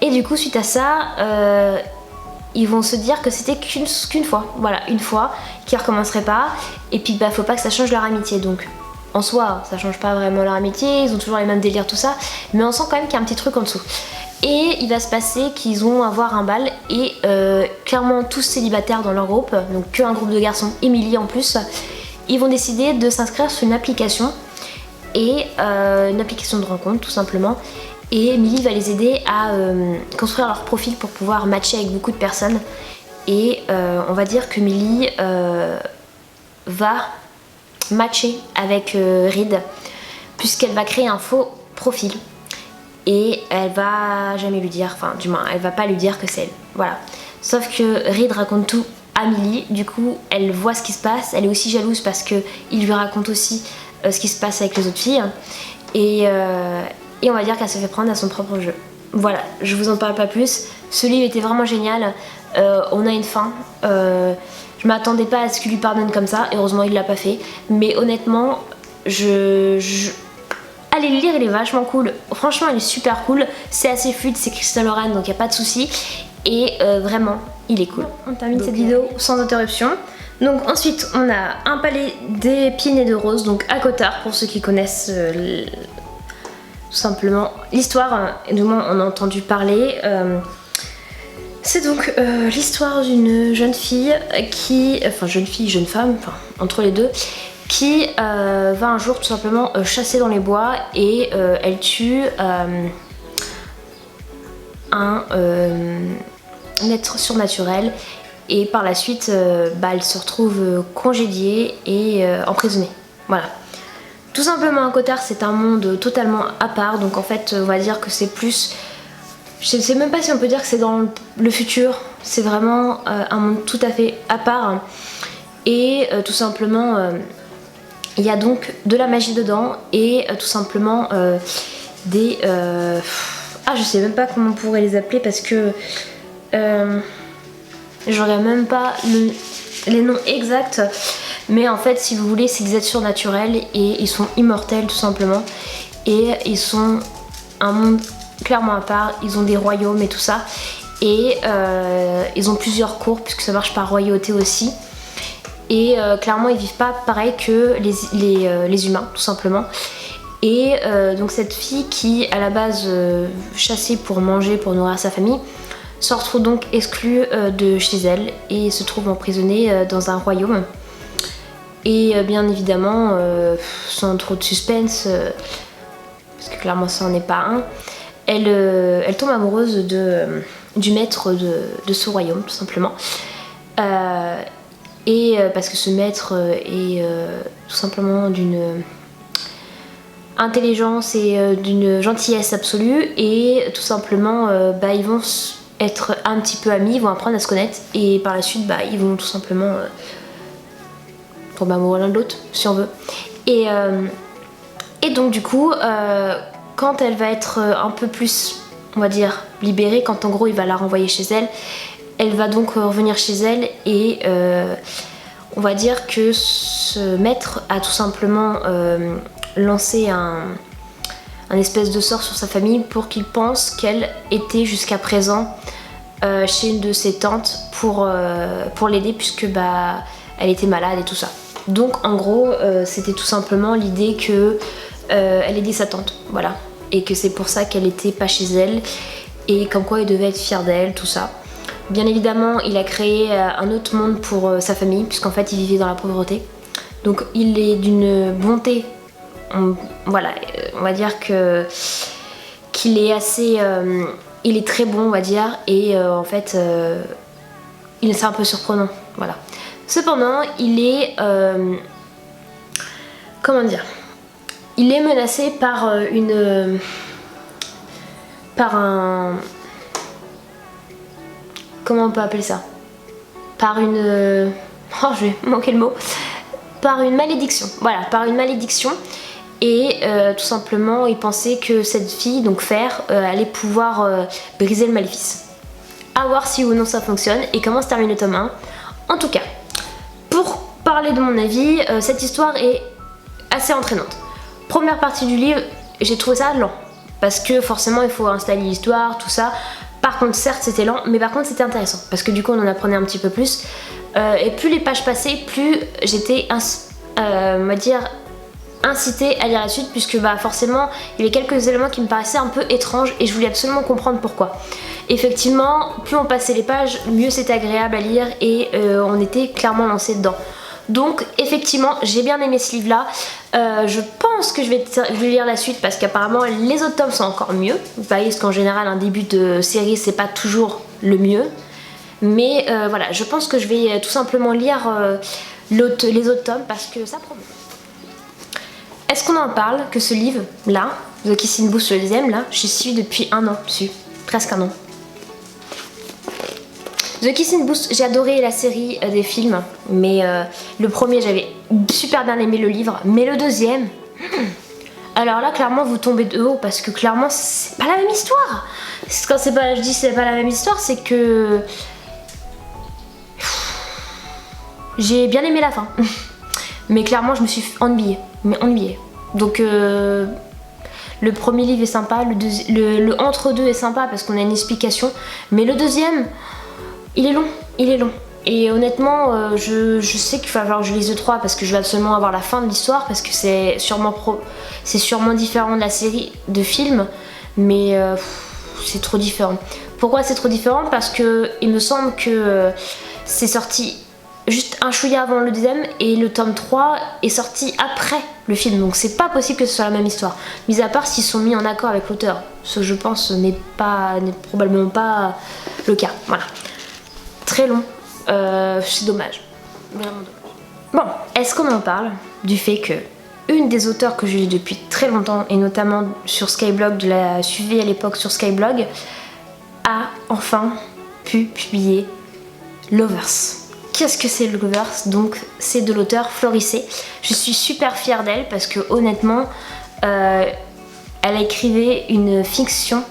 S1: du coup suite à ça ils vont se dire que c'était qu'une fois, voilà, une fois, qu'ils recommenceraient pas, et puis bah faut pas que ça change leur amitié. Donc en soi ça change pas vraiment leur amitié, ils ont toujours les mêmes délires tout ça, mais on sent quand même qu'il y a un petit truc en dessous. Et il va se passer qu'ils vont avoir un bal et clairement tous célibataires dans leur groupe, donc qu'un groupe de garçons, Emily en plus, ils vont décider de s'inscrire sur une application, et une application de rencontre tout simplement. Et Emily va les aider à construire leur profil pour pouvoir matcher avec beaucoup de personnes. Et on va dire que Millie va matcher avec Reed, puisqu'elle va créer un faux profil. Et elle va jamais lui dire, enfin du moins elle va pas lui dire que c'est elle, voilà. Sauf que Reed raconte tout à Millie, du coup elle voit ce qui se passe, elle est aussi jalouse parce que il lui raconte aussi ce qui se passe avec les autres filles. Et on va dire qu'elle se fait prendre à son propre jeu. Voilà, je vous en parle pas plus. Ce livre était vraiment génial, on a une fin. Je m'attendais pas à ce qu'il lui pardonne comme ça, heureusement il l'a pas fait. Mais honnêtement, allez le lire, il est vachement cool. Franchement, il est super cool. C'est assez fluide, c'est Christian Lorraine, donc il n'y a pas de souci. Et vraiment, il est cool. On termine cette vidéo sans interruption. Donc ensuite, on a un palais d'épines et de roses, donc à Cotard, pour ceux qui connaissent tout simplement l'histoire. Du moins, on a entendu parler. C'est donc l'histoire d'une jeune fille qui... Enfin, jeune femme, enfin, entre les deux, qui va un jour tout simplement chasser dans les bois et elle tue un être surnaturel, et par la suite elle se retrouve congédiée et emprisonnée. Voilà. Tout simplement, un Cotard, c'est un monde totalement à part, donc en fait on va dire que c'est plus... Je sais même pas si on peut dire que c'est dans le futur, c'est vraiment un monde tout à fait à part, et tout simplement... il y a donc de la magie dedans et tout simplement des... je sais même pas comment on pourrait les appeler parce que j'aurais même pas les noms exacts. Mais en fait, si vous voulez, c'est des êtres surnaturels et ils sont immortels tout simplement. Et ils sont un monde clairement à part, ils ont des royaumes et tout ça. Et ils ont plusieurs cours puisque ça marche par royauté aussi. Et clairement ils vivent pas pareil que les humains tout simplement. Et donc cette fille qui à la base chassait pour manger, pour nourrir sa famille, se retrouve donc exclue de chez elle et se trouve emprisonnée dans un royaume. Et bien évidemment, sans trop de suspense, parce que clairement ça n'en est pas un, elle tombe amoureuse du maître de ce royaume tout simplement. Et parce que ce maître est tout simplement d'une intelligence et d'une gentillesse absolue, et tout simplement ils vont être un petit peu amis, ils vont apprendre à se connaître, et par la suite ils vont tout simplement tomber amoureux l'un de l'autre si on veut. Et donc du coup quand elle va être un peu plus, on va dire, libérée, quand en gros il va la renvoyer chez elle, elle va donc revenir chez elle et on va dire que ce maître a tout simplement lancé un espèce de sort sur sa famille pour qu'il pense qu'elle était jusqu'à présent chez une de ses tantes pour l'aider, puisque elle était malade et tout ça. Donc en gros c'était tout simplement l'idée que elle aidait sa tante, voilà, et que c'est pour ça qu'elle était pas chez elle et comme quoi il devait être fier d'elle, tout ça. Bien évidemment, il a créé un autre monde pour sa famille, puisqu'en fait il vivait dans la pauvreté. Donc il est d'une bonté, voilà, on va dire qu'il est assez... il est très bon, on va dire, et en fait c'est un peu surprenant, voilà. Cependant, il est... comment dire, il est menacé par un... Comment on peut appeler ça? Par une... Oh, je vais manquer le mot. Par une malédiction. Voilà, par une malédiction. Et tout simplement, il pensait que cette fille, donc Fer, allait pouvoir briser le maléfice. À voir si ou non ça fonctionne et comment se termine le tome 1. En tout cas, pour parler de mon avis, cette histoire est assez entraînante. Première partie du livre, j'ai trouvé ça lent. Parce que forcément, il faut installer l'histoire, tout ça. Par contre, certes, c'était lent, mais par contre, c'était intéressant parce que du coup, on en apprenait un petit peu plus. Et plus les pages passaient, plus j'étais, on va dire, incitée à lire la suite, puisque bah, forcément, il y avait quelques éléments qui me paraissaient un peu étranges et je voulais absolument comprendre pourquoi. Effectivement, plus on passait les pages, mieux c'était agréable à lire et on était clairement lancé dedans. Donc effectivement j'ai bien aimé ce livre là. Je pense que je vais lire la suite parce qu'apparemment les autres tomes sont encore mieux. Vous voyez qu'en général un début de série c'est pas toujours le mieux. Mais voilà, je pense que je vais tout simplement lire les autres tomes parce que ça promet. Est-ce qu'on en parle que ce livre là, The Kissing Booth le deuxième là, je suis depuis un an dessus, presque un an. The Kissing Booth, j'ai adoré la série des films, mais le premier j'avais super bien aimé le livre, mais le deuxième, alors là clairement vous tombez de haut parce que clairement c'est pas la même histoire. Quand c'est pas, je dis c'est pas la même histoire, c'est que j'ai bien aimé la fin, mais clairement je me suis ennuyée, Donc le premier livre est sympa, le entre-deux est sympa parce qu'on a une explication, mais le deuxième, il est long. Et honnêtement, je sais qu'il va falloir que je lise le 3 parce que je vais absolument avoir la fin de l'histoire parce que c'est sûrement différent de la série de films, mais c'est trop différent. Pourquoi c'est trop différent? Parce que il me semble que c'est sorti juste un chouïa avant le deuxième et le tome 3 est sorti après le film, donc c'est pas possible que ce soit la même histoire, mis à part s'ils sont mis en accord avec l'auteur, ce que je pense n'est probablement pas le cas. Voilà, très long, c'est dommage, vraiment dommage. Bon, est-ce qu'on en parle du fait que une des auteurs que j'ai lu depuis très longtemps, et notamment sur Skyblog, je la suivais à l'époque sur Skyblog, a enfin pu publier Lovers. Qu'est-ce que c'est Lovers? Donc c'est de l'auteur Florissé. Je suis super fière d'elle parce que honnêtement, elle a écrivé une fiction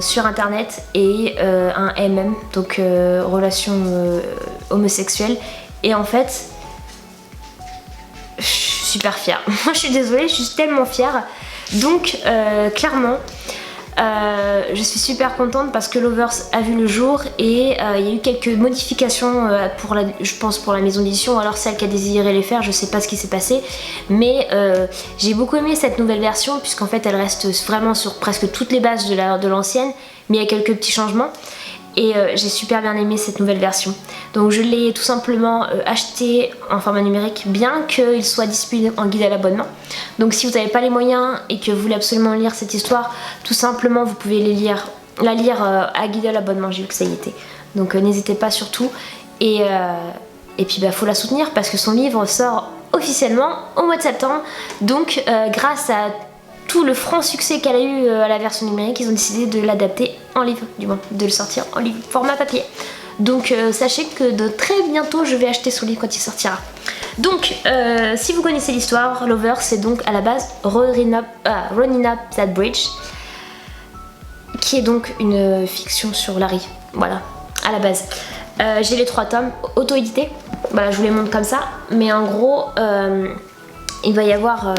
S1: sur internet et un MM, donc relation homosexuelle. Et en fait, je suis super fière. Moi je suis désolée, je suis tellement fière. Donc clairement, je suis super contente parce que Lovers a vu le jour et il y a eu quelques modifications je pense pour la maison d'édition, ou alors celle qui a désiré les faire, je sais pas ce qui s'est passé, mais j'ai beaucoup aimé cette nouvelle version puisqu'en fait elle reste vraiment sur presque toutes les bases de l'ancienne, mais il y a quelques petits changements. Et j'ai super bien aimé cette nouvelle version. Donc je l'ai tout simplement acheté en format numérique, bien qu'il soit disponible en guide à l'abonnement. Donc si vous n'avez pas les moyens et que vous voulez absolument lire cette histoire, tout simplement vous pouvez la lire à guide à l'abonnement, j'ai vu que ça y était. Donc n'hésitez pas surtout. Et puis bah faut la soutenir parce que son livre sort officiellement au mois de septembre. Donc grâce à tout le franc succès qu'elle a eu à la version numérique, ils ont décidé de l'adapter en livre, du moins de le sortir en livre, format papier. Donc sachez que de très bientôt je vais acheter son livre quand il sortira. Donc si vous connaissez l'histoire, Lover c'est donc à la base Running Up That Bridge, qui est donc une fiction sur Larry, voilà, à la base. J'ai les 3 tomes auto-édités, voilà, je vous les montre comme ça, mais en gros il va y avoir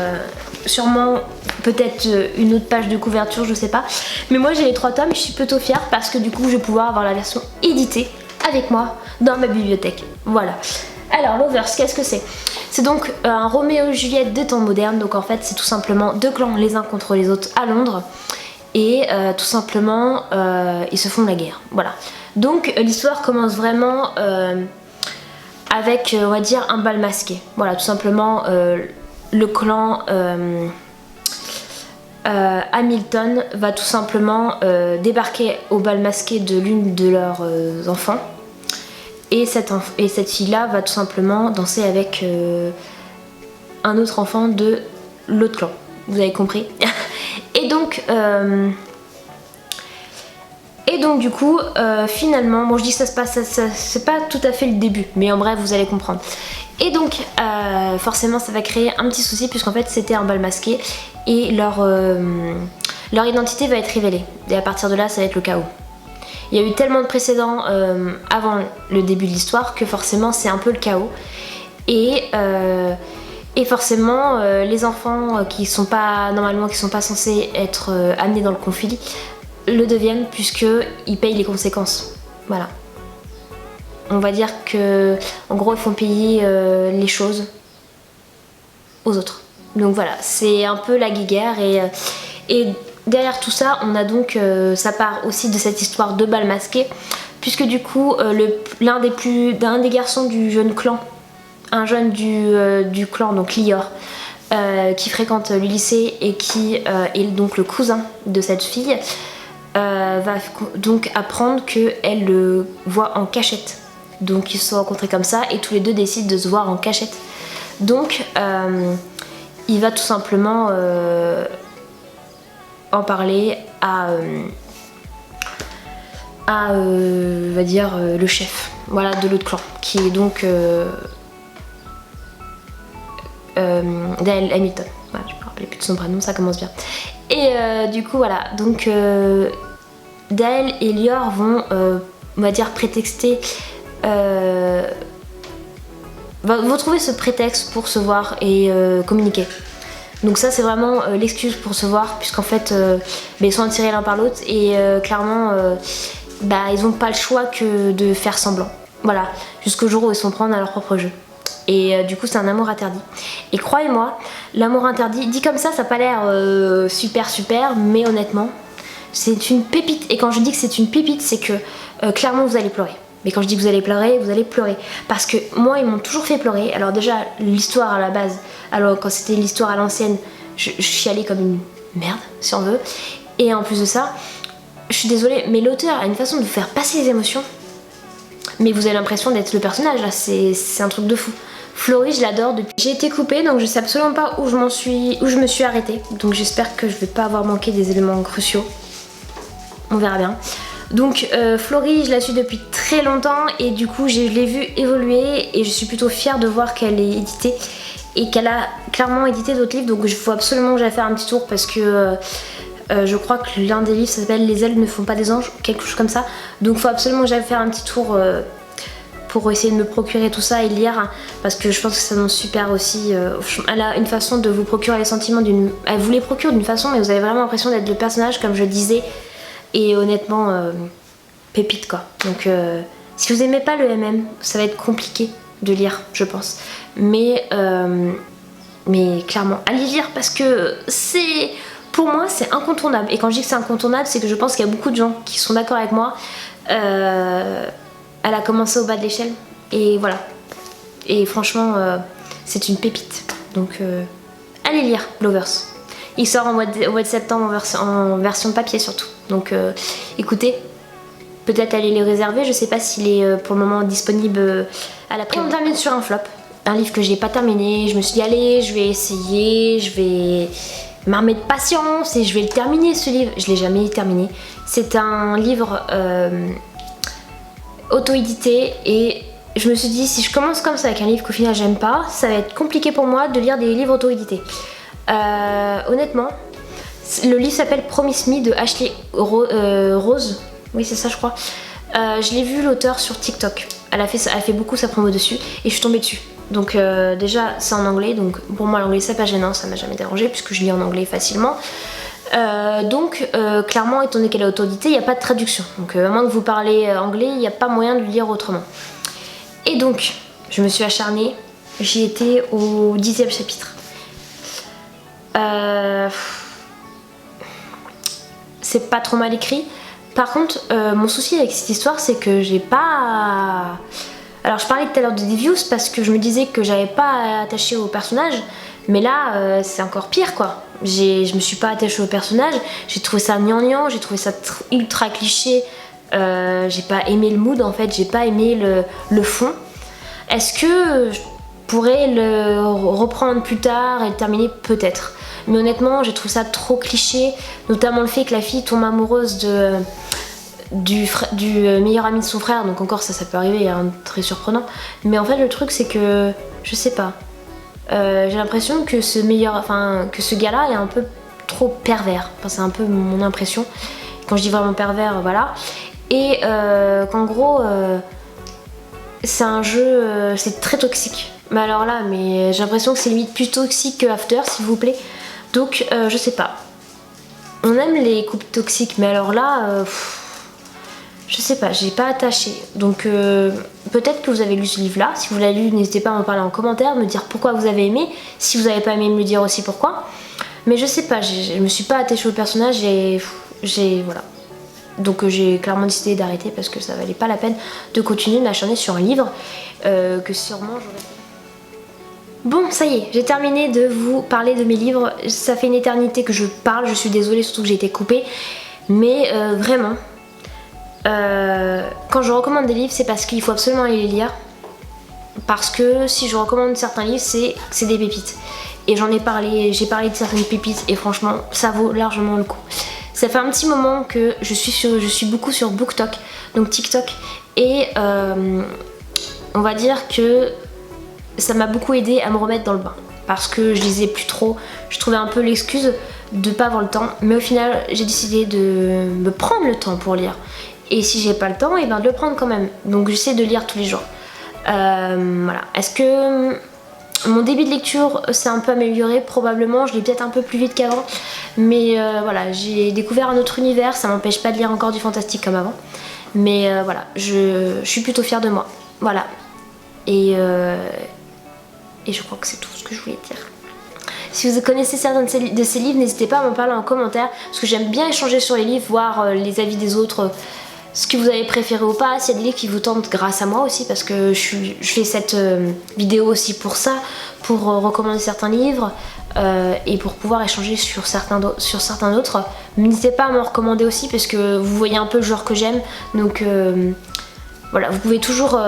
S1: sûrement peut-être une autre page de couverture, je sais pas, mais moi j'ai les 3 tomes et je suis plutôt fière parce que du coup je vais pouvoir avoir la version éditée avec moi dans ma bibliothèque. Voilà. Alors Lovers, qu'est-ce que c'est? C'est donc un Roméo et Juliette des temps modernes, donc en fait c'est tout simplement 2 clans les uns contre les autres à Londres et tout simplement ils se font la guerre, voilà. Donc l'histoire commence vraiment avec on va dire un bal masqué, voilà, tout simplement le clan Hamilton va tout simplement débarquer au bal masqué de l'une de leurs enfants et cette fille-là va tout simplement danser avec un autre enfant de l'autre clan. Vous avez compris. Et donc du coup finalement, bon je dis ça se passe, c'est pas tout à fait le début, mais en bref vous allez comprendre. Et donc forcément ça va créer un petit souci puisqu'en fait c'était un bal masqué et leur identité va être révélée. Et à partir de là ça va être le chaos. Il y a eu tellement de précédents avant le début de l'histoire que forcément c'est un peu le chaos. Et forcément les enfants qui sont pas censés être amenés dans le conflit le deviennent puisqu'ils payent les conséquences. Voilà. On va dire que, en gros, ils font payer les choses aux autres. Donc voilà, c'est un peu la guéguerre et derrière tout ça, on a donc, ça part aussi de cette histoire de bal masqué, puisque du coup, l'un des garçons du jeune clan, un jeune du clan, donc Lior, qui fréquente le lycée et qui est donc le cousin de cette fille, va donc apprendre qu'elle le voit en cachette. Donc ils se sont rencontrés comme ça et tous les deux décident de se voir en cachette. Donc il va tout simplement en parler on va dire le chef, voilà, de l'autre clan, qui est donc Dale Hamilton. Voilà, je me rappelais plus de son prénom, ça commence bien. Et du coup voilà, donc Dale et Lior vont on va dire prétexter vont trouver ce prétexte pour se voir et communiquer. Donc ça c'est vraiment l'excuse pour se voir, puisqu'en fait ils sont attirés l'un par l'autre et clairement ils n'ont pas le choix que de faire semblant. Voilà, jusqu'au jour où ils se font prendre à leur propre jeu. Et du coup c'est un amour interdit. Et croyez-moi, l'amour interdit, dit comme ça n'a pas l'air super, mais honnêtement, c'est une pépite. Et quand je dis que c'est une pépite, c'est que clairement vous allez pleurer. Mais quand je dis que vous allez pleurer. Parce que moi, ils m'ont toujours fait pleurer. Alors déjà, l'histoire à la base, alors quand c'était l'histoire à l'ancienne, je chialais comme une merde, si on veut. Et en plus de ça, je suis désolée, mais l'auteur a une façon de vous faire passer les émotions. Mais vous avez l'impression d'être le personnage, là, c'est un truc de fou. Florie, je l'adore depuis. J'ai été coupée, donc je sais absolument pas où je me suis arrêtée. Donc j'espère que je vais pas avoir manqué des éléments cruciaux. On verra bien. Donc Florie, je la suis depuis très longtemps et du coup je l'ai vue évoluer et je suis plutôt fière de voir qu'elle est éditée et qu'elle a clairement édité d'autres livres. Donc il faut absolument que j'aille faire un petit tour parce que je crois que l'un des livres s'appelle Les ailes ne font pas des anges, quelque chose comme ça. Donc il faut absolument que j'aille faire un petit tour pour essayer de me procurer tout ça et lire, parce que je pense que ça donne super aussi. Elle a une façon de vous procurer les sentiments elle vous les procure d'une façon, mais vous avez vraiment l'impression d'être le personnage, comme je disais. Et honnêtement, pépite quoi. Donc si vous aimez pas le MM, ça va être compliqué de lire, je pense. Mais clairement, allez lire parce que pour moi, c'est incontournable. Et quand je dis que c'est incontournable, c'est que je pense qu'il y a beaucoup de gens qui sont d'accord avec moi. Elle a commencé au bas de l'échelle. Et voilà. Et franchement, c'est une pépite. Donc allez lire Lovers. Il sort au mois de septembre en version papier surtout. Donc écoutez, peut-être allez les réserver. Je sais pas s'il est pour le moment disponible à la pré-vente. On termine sur un flop. Un livre que j'ai pas terminé. Je me suis dit allez, je vais essayer, je vais m'armer de patience et je vais le terminer ce livre. Je l'ai jamais terminé. C'est un livre auto-édité et je me suis dit si je commence comme ça avec un livre qu'au final j'aime pas, ça va être compliqué pour moi de lire des livres auto-édités. Honnêtement, le livre s'appelle Promise Me de Ashley Rose. Oui, c'est ça, je crois. Je l'ai vu l'auteur sur TikTok. Elle a fait beaucoup sa promo dessus et je suis tombée dessus. Donc déjà, c'est en anglais. Donc pour moi, l'anglais, c'est pas gênant, ça m'a jamais dérangé puisque je lis en anglais facilement. Donc clairement, étant donné qu'elle est auto-éditée, il n'y a pas de traduction. Donc à moins que vous parlez anglais, il n'y a pas moyen de le lire autrement. Et donc, je me suis acharnée. J'y étais au 10e chapitre. C'est pas trop mal écrit. Par contre, mon souci avec cette histoire, c'est que j'ai pas... Alors je parlais tout à l'heure de Devious parce que je me disais que j'avais pas attaché au personnage, mais là c'est encore pire quoi. Je me suis pas attachée au personnage, j'ai trouvé ça gnangnan, j'ai trouvé ça ultra cliché, j'ai pas aimé le mood en fait, j'ai pas aimé le fond. Est-ce que je pourrais le reprendre plus tard et le terminer peut-être? Mais honnêtement, j'ai trouvé ça trop cliché, notamment le fait que la fille tombe amoureuse du meilleur ami de son frère, donc encore ça peut arriver, hein, très surprenant. Mais en fait le truc c'est que, je sais pas, j'ai l'impression que ce gars-là est un peu trop pervers, enfin c'est un peu mon impression, quand je dis vraiment pervers, voilà. Et qu'en gros, c'est un jeu, c'est très toxique. Mais alors là, j'ai l'impression que c'est limite plus toxique que After, s'il vous plaît. Donc je sais pas. On aime les couples toxiques, mais alors là, je sais pas, j'ai pas attaché. Donc peut-être que vous avez lu ce livre-là. Si vous l'avez lu, n'hésitez pas à m'en parler en commentaire, me dire pourquoi vous avez aimé. Si vous n'avez pas aimé, me le dire aussi pourquoi. Mais je sais pas, je me suis pas attachée au personnage et voilà. Donc j'ai clairement décidé d'arrêter parce que ça valait pas la peine de continuer de m'acharner sur un livre que sûrement j'aurais fait. Bon, ça y est, j'ai terminé de vous parler de mes livres. Ça fait une éternité que je parle, je suis désolée, surtout que j'ai été coupée. Mais vraiment, quand je recommande des livres, c'est parce qu'il faut absolument aller les lire. Parce que si je recommande certains livres, c'est des pépites. Et j'en ai parlé, j'ai parlé de certaines pépites et franchement, ça vaut largement le coup. Ça fait un petit moment que je suis beaucoup sur BookTok, donc TikTok. Et on va dire que ça m'a beaucoup aidé à me remettre dans le bain parce que je lisais plus trop, je trouvais un peu l'excuse de pas avoir le temps, mais au final j'ai décidé de me prendre le temps pour lire et si j'ai pas le temps, et ben de le prendre quand même, donc j'essaie de lire tous les jours. Voilà. Est-ce que mon débit de lecture s'est un peu amélioré? Probablement, je lis peut-être un peu plus vite qu'avant, mais voilà, j'ai découvert un autre univers, ça m'empêche pas de lire encore du fantastique comme avant, mais voilà, je suis plutôt fière de moi, voilà. Et je crois que c'est tout ce que je voulais dire. Si vous connaissez certains de ces livres, n'hésitez pas à m'en parler en commentaire, parce que j'aime bien échanger sur les livres, voir les avis des autres, ce que vous avez préféré ou pas, s'il y a des livres qui vous tentent grâce à moi aussi, parce que je fais cette vidéo aussi pour ça, pour recommander certains livres et pour pouvoir échanger sur certains d'autres. N'hésitez pas à me recommander aussi, parce que vous voyez un peu le genre que j'aime, donc voilà, vous pouvez toujours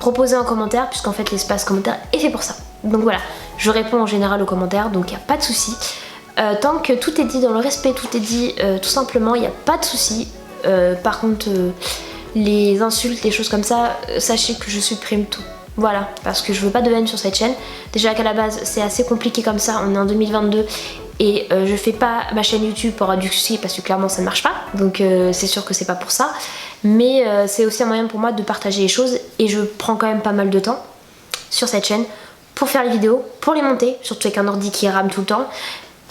S1: proposer en commentaire, puisqu'en fait l'espace commentaire est fait pour ça. Donc voilà, je réponds en général aux commentaires, donc il n'y a pas de souci. Tant que tout est dit dans le respect, tout est dit tout simplement, il n'y a pas de souci. Par contre, les insultes, les choses comme ça, sachez que je supprime tout. Voilà, parce que je veux pas de haine sur cette chaîne. Déjà qu'à la base, c'est assez compliqué comme ça, on est en 2022 et je fais pas ma chaîne YouTube pour avoir du succès parce que clairement ça ne marche pas. Donc c'est sûr que c'est pas pour ça. Mais c'est aussi un moyen pour moi de partager les choses et je prends quand même pas mal de temps sur cette chaîne pour faire les vidéos, pour les monter, surtout avec un ordi qui rame tout le temps.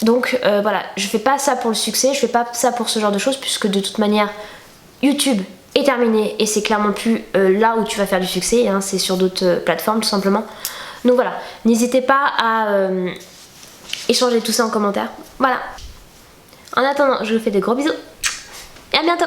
S1: Donc voilà, je fais pas ça pour le succès, je fais pas ça pour ce genre de choses, puisque de toute manière YouTube est terminé et c'est clairement plus là où tu vas faire du succès, hein, c'est sur d'autres plateformes tout simplement. Donc voilà, n'hésitez pas à échanger tout ça en commentaire. Voilà. En attendant, je vous fais de gros bisous et à bientôt.